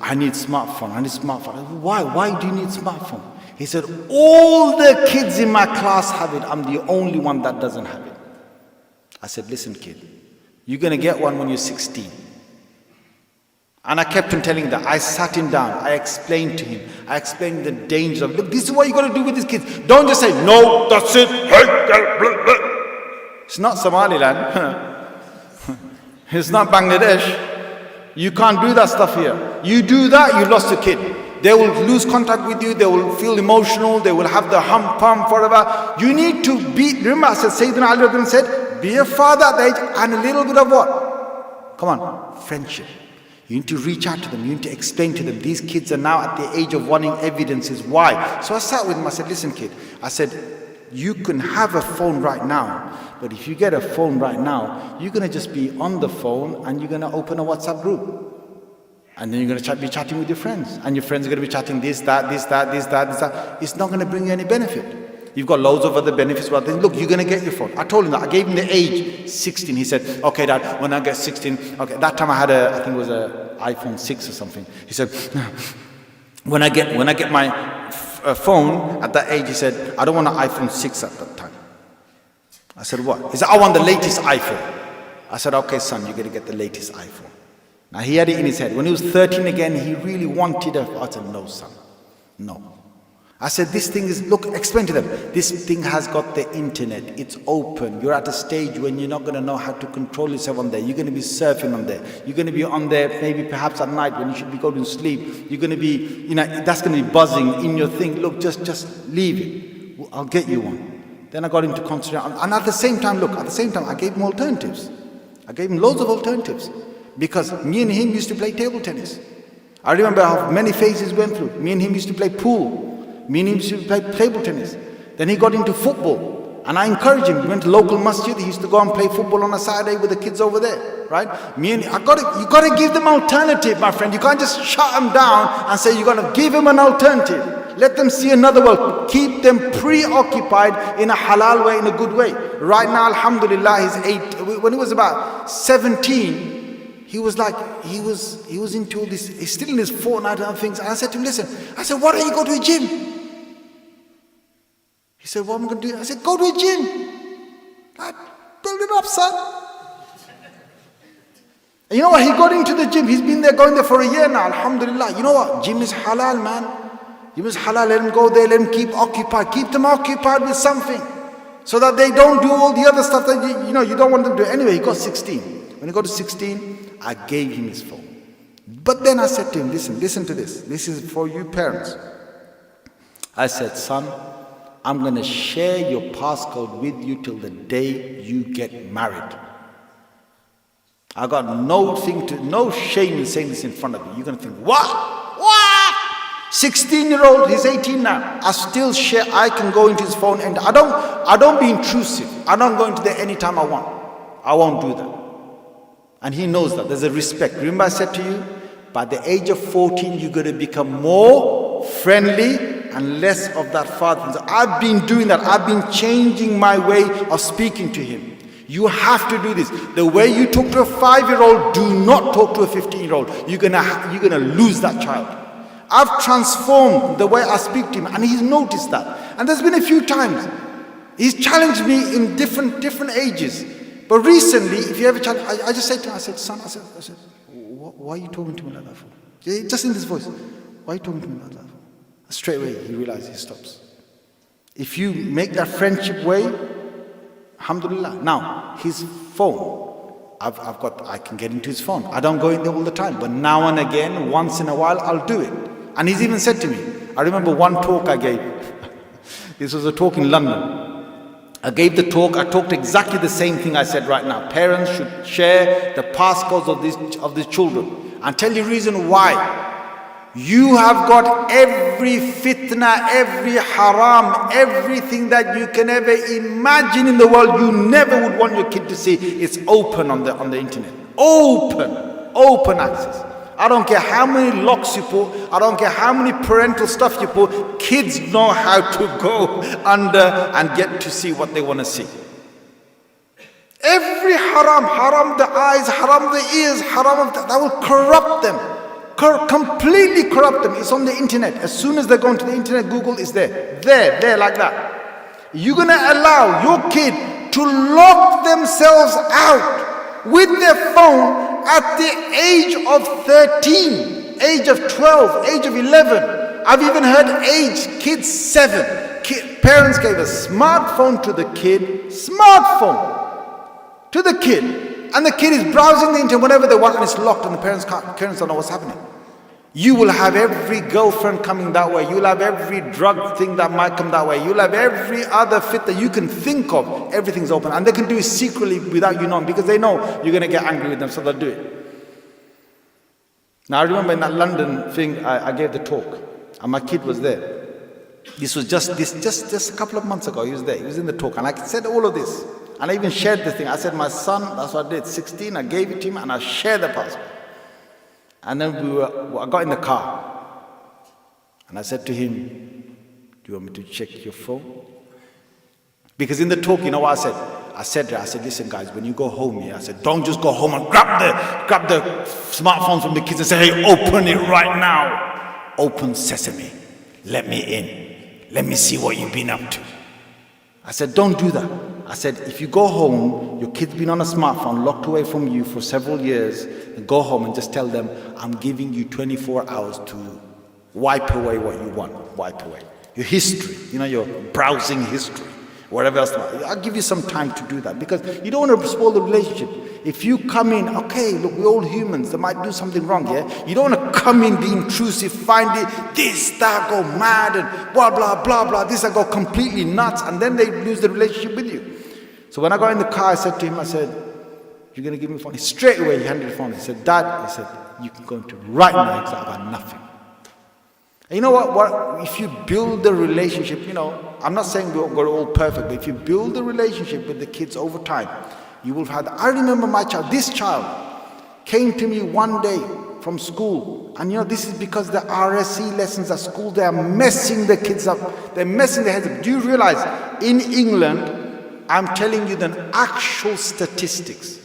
I need smartphone. I said, why do you need smartphone? He said, all the kids in my class have it. I'm the only one that doesn't have it. I said, listen, kid, you're going to get one when you're 16. And I kept on telling him that. I sat him down. I explained to him. I explained the dangers of, look, this is what you got to do with these kids. Don't just say, no, that's it. It's not Somaliland. It's not Bangladesh. You can't do that stuff here. You do that, you lost a kid. They will lose contact with you. They will feel emotional. They will have the pump forever. You need to be, remember I said, Sayyidina Ali said, be a father at the age and a little bit of what? Come on, friendship. You need to reach out to them. You need to explain to them. These kids are now at the age of wanting evidences. Why? So I sat with him. I said, listen, kid. I said, you can have a phone right now. But if you get a phone right now, you're going to just be on the phone and you're going to open a WhatsApp group. And then you're going to be chatting with your friends. And your friends are going to be chatting this, that, this, that, this, that, this, that. It's not going to bring you any benefit. You've got loads of other benefits. Well, then look, you're going to get your phone. I told him that. I gave him the age, 16. He said, okay, Dad, when I get 16, okay. That time I had I think it was an iPhone 6 or something. He said, when I get my phone at that age, he said, I don't want an iPhone 6 at that time. I said, what? He said, I want the latest iPhone. I said, okay, son, you're going to get the latest iPhone. Now, he had it in his head. When he was 13 again, he really wanted I said, no, son, no. I said, this thing is, look, explain to them. This thing has got the internet. It's open. You're at a stage when you're not going to know how to control yourself on there. You're going to be surfing on there. You're going to be on there maybe perhaps at night when you should be going to sleep. You're going to be, that's going to be buzzing in your thing. Look, just leave it. I'll get you one. Then I got him to concentrate. And at the same time, I gave him alternatives. I gave him loads of alternatives. Because me and him used to play table tennis. I remember how many phases we went through. Me and him used to play pool. Me and him used to play table tennis. Then he got into football. And I encouraged him. He went to local masjid. He used to go and play football on a Saturday with the kids over there. Right? You got to give them alternative, my friend. You can't just shut them down and say you're going to give them an alternative. Let them see another world. Keep them preoccupied in a halal way, in a good way. Right now, alhamdulillah, he's 8. When he was about 17, he was into all this. He's still in his Fortnite and other things. And I said to him, listen. I said, why don't you go to a gym? He said, what am I going to do? I said, go to a gym. Build it up, son. And you know what? He got into the gym. He's been going there for a year now, alhamdulillah. You know what? Gym is halal, man. Gym is halal. Let him go there. Let him keep occupied. Keep them occupied with something. So that they don't do all the other stuff that you don't want them to do. Anyway, he got 16. When he got to 16, I gave him his phone. But then I said to him, listen to this. This is for you parents. I said, son, I'm going to share your passcode with you till the day you get married. I got no shame in saying this in front of you. You're going to think, what? 16-year-old, he's 18 now. I still share, I can go into his phone and I don't be intrusive. I don't go into there anytime I want. I won't do that. And he knows that. There's a respect. Remember I said to you, by the age of 14, you're going to become more friendly and less of that father. So I've been doing that. I've been changing my way of speaking to him. You have to do this. The way you talk to a 5-year-old, do not talk to a 15-year-old. You're gonna lose that child. I've transformed the way I speak to him, and he's noticed that. And there's been a few times he's challenged me in different ages. But recently, if you ever challenge, I just said to him, I said, son, I said, why are you talking to me like that for? Just in this voice, why are you talking to me like that for? Straight away, he realizes, he stops. If you make that friendship way, alhamdulillah. Now, his phone, I can get into his phone. I don't go in there all the time, but now and again, once in a while, I'll do it. And he's even said to me, I remember one talk I gave. This was a talk in London. I gave the talk, I talked exactly the same thing I said right now. Parents should share the passcodes of these children. And tell you the reason why. You have got every fitna, every haram, everything that you can ever imagine in the world you never would want your kid to see. It's open on the internet. Open access. I don't care how many locks you put, I don't care how many parental stuff you put, kids know how to go under and get to see what they want to see. Every haram the eyes, haram the ears, haram that will corrupt them. Completely corrupt them. It's on the internet. As soon as they go into the internet, Google is there. There, like that. You're going to allow your kid to lock themselves out with their phone at the age of 13, age of 12, age of 11. I've even heard kids 7. Parents gave a smartphone to the kid. And the kid is browsing the internet whenever they want, and it's locked, and the parents don't know what's happening. You will have every girlfriend coming that way. You'll have every drug thing that might come that way. You'll have every other fit that you can think of. Everything's open. And they can do it secretly without you knowing, because they know you're going to get angry with them, so they'll do it. Now I remember in that London thing, I gave the talk, and my kid was there. This was just a couple of months ago. He was there. He was in the talk, and I said all of this. And I even shared the thing. I said, my son, that's what I did, 16, I gave it to him, and I shared the passport. And then I got in the car, and I said to him, do you want me to check your phone? Because in the talk, you know what I said? I said, listen guys, when you go home here, I said, don't just go home and grab the smartphone from the kids and say, hey, open it right now. Open sesame. Let me in. Let me see what you've been up to. I said, don't do that. I said, if you go home, your kid's been on a smartphone, locked away from you for several years, and go home and just tell them, I'm giving you 24 hours to wipe away what you want. Wipe away your history, your browsing history, whatever else. I'll give you some time to do that, because you don't want to spoil the relationship. If you come in, okay, look, we're all humans, they might do something wrong, yeah? You don't want to come in, be intrusive, find it, this, that, go mad, and blah, blah, blah, blah, this, I go completely nuts, and then they lose the relationship with you. So when I got in the car, I said to him, I said, you're going to give me a phone? Straight away, he handed the phone. He said, Dad, he said, you can go into right now. He said, I've got nothing. And you know what? If you build the relationship, I'm not saying we're all perfect, but if you build the relationship with the kids over time, you will have that. I remember this child came to me one day from school. And this is because the RSE lessons at school, they are messing the kids up. They're messing their heads up. Do you realize in England, I'm telling you the actual statistics.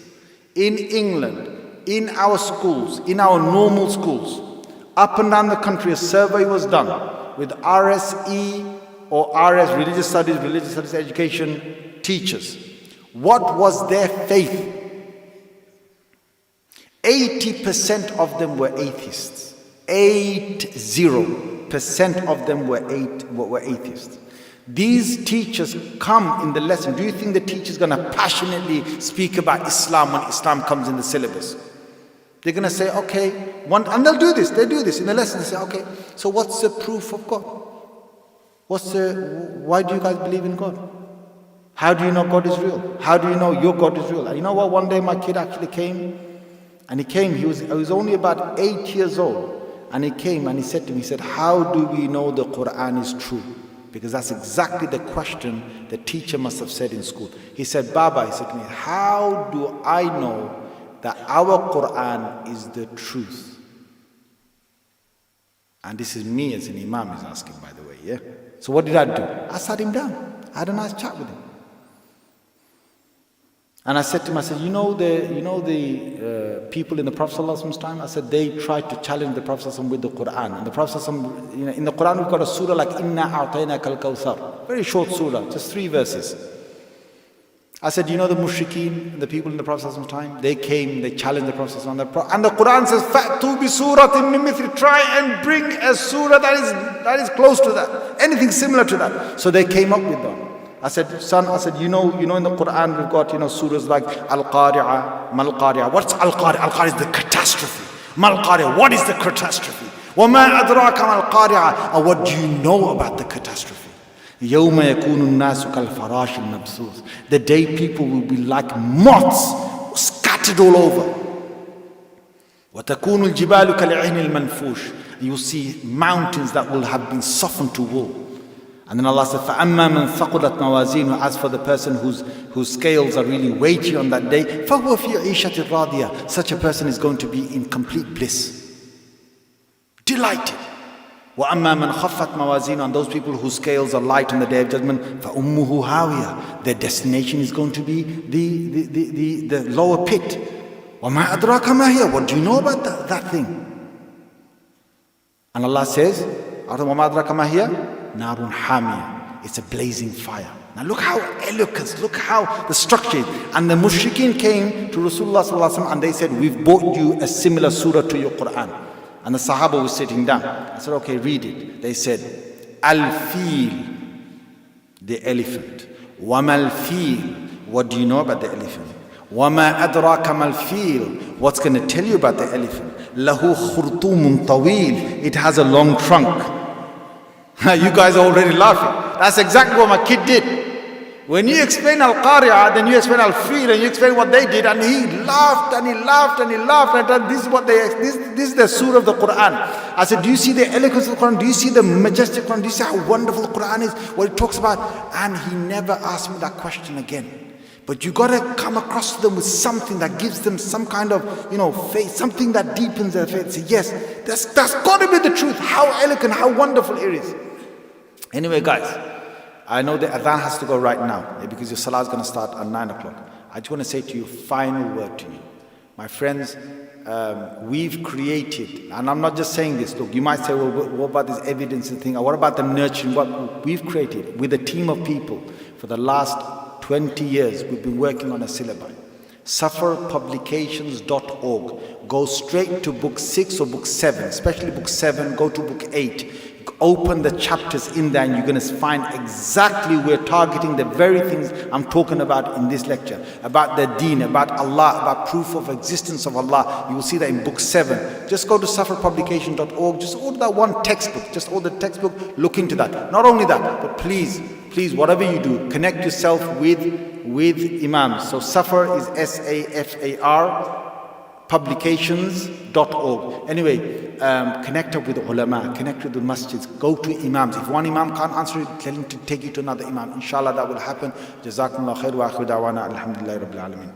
In England, in our schools, in our normal schools, up and down the country, a survey was done with RSE or RS, religious studies education teachers. What was their faith? 80% of them were atheists. 80% of them were atheists. These teachers come in the lesson. Do you think the teacher's going to passionately speak about Islam when Islam comes in the syllabus? They're going to say, okay, and they'll do this. They do this in the lesson. They say, okay, so what's the proof of God? Why do you guys believe in God? How do you know God is real? How do you know your God is real? And you know what? One day my kid actually came, and he was only about 8 years old, and he came and he said to me, he said, how do we know the Quran is true? Because that's exactly the question the teacher must have said in school. He said, Baba, he said to me, how do I know that our Quran is the truth? And this is me as an imam is asking, by the way, yeah? So what did I do? I sat him down. I had a nice chat with him. And I said to him, I said, you know the people in the Prophet ﷺ's time? I said, they tried to challenge the Prophet ﷺ with the Quran. And the Prophet ﷺ, in the Quran we've got a surah like, Inna a'tainaka al-kawthar. Very short surah, just 3 verses. I said, you know the mushrikeen, the people in the Prophet ﷺ's time? They came, they challenged the Prophet ﷺ. And the Quran says, Fa'tu bi suratin min mithli. Try and bring a surah that is close to that. Anything similar to that. So they came up with them. I said, son, you know in the Quran we've got, surahs like Al-Qari'ah, Mal-Qari'ah. What's Al-Qari'ah? Al-Qari'ah is the catastrophe. Mal-Qari'ah, what is the catastrophe? وَمَا أَدْرَاكَ مَا-Al-Qari'ah. And what do you know about the catastrophe? يَوْمَ يَكُونُ النَّاسُ كَالْفَرَاشِ الْمَبْثُوثِ. The day people will be like moths, scattered all over. وَتَكُونُ الْجِبَالُ كَالْعِهْنِ الْمَنْفُوشِ. You'll see mountains that will have been softened to wool. And then Allah said, فَأَمَّا مَنْ ثَقُلَتْ مَوَازِينُهُ. As for the person whose scales are really weighty on that day, فَهُوَ فِي عِيشَةٍ رَاضِيَةٍ. Such a person is going to be in complete bliss. Delighted. وَأَمَّا مَنْ خَفَّتْ مَوَازِينُهُ. And those people whose scales are light on the day of judgment, فَأُمُّهُ هَاوِيَةٌ. Their destination is going to be the lower pit. وَمَا أَدْرَاكَ مَا هِيَ. What do you know about that thing? And Allah says, وَمَا أَدْرَاكَ مَا هِيَ. Narun Hamia. It's a blazing fire. Now look how eloquent, look how the structure is. And the mushrikeen came to Rasulullah sallallahu alaihi wasallam and they said, we've bought you a similar surah to your Quran. And the Sahaba was sitting down. I said, okay, read it. They said, Al-Fil, the elephant. Wamal-Fil, what do you know about the elephant? وَمَا أَدْرَاكَ مَا الْفِيلُ. What's going to tell you about the elephant? لَهُ خُرْطُومٌ طَوِيلٌ. It has a long trunk. You guys are already laughing. That's exactly what my kid did. When you explain Al-Qari'ah, then you explain Al-Fil, and you explain what they did, and he laughed and he laughed and he laughed, and this is what this is the surah of the Quran. I said, do you see the eloquence of the Quran? Do you see the majestic Quran? Do you see how wonderful the Quran is? What it talks about? And he never asked me that question again. But you got to come across to them with something that gives them some kind of, faith, something that deepens their faith. Say, yes, that's got to be the truth. How eloquent, how wonderful it is. Anyway, guys, I know the adhan has to go right now because your salah is going to start at 9 o'clock. I just want to say to you, final word to you. My friends, we've created, and I'm not just saying this, look, you might say, well, what about this evidence and thing? Or what about the nurturing? What we've created with a team of people for the last 20 years, we've been working on a syllabus. Safarpublications.org. Go straight to book 6 or book 7, especially book 7, go to book 8. Open the chapters in there and you're going to find exactly we're targeting the very things I'm talking about in this lecture. About the deen, about Allah, about proof of existence of Allah. You will see that in book 7. Just go to safarpublication.org. Just order that one textbook. Just order the textbook. Look into that. Not only that, but please, whatever you do, connect yourself with Imams. So Safar is SAFAR. Publications.org. Anyway, connect up with ulama, connect with the masjids, go to imams. If one imam can't answer it, tell him to take you to another imam. Inshallah, that will happen. Jazakumullah khair wa akhiru da'wana alhamdulillahi rabbil alameen.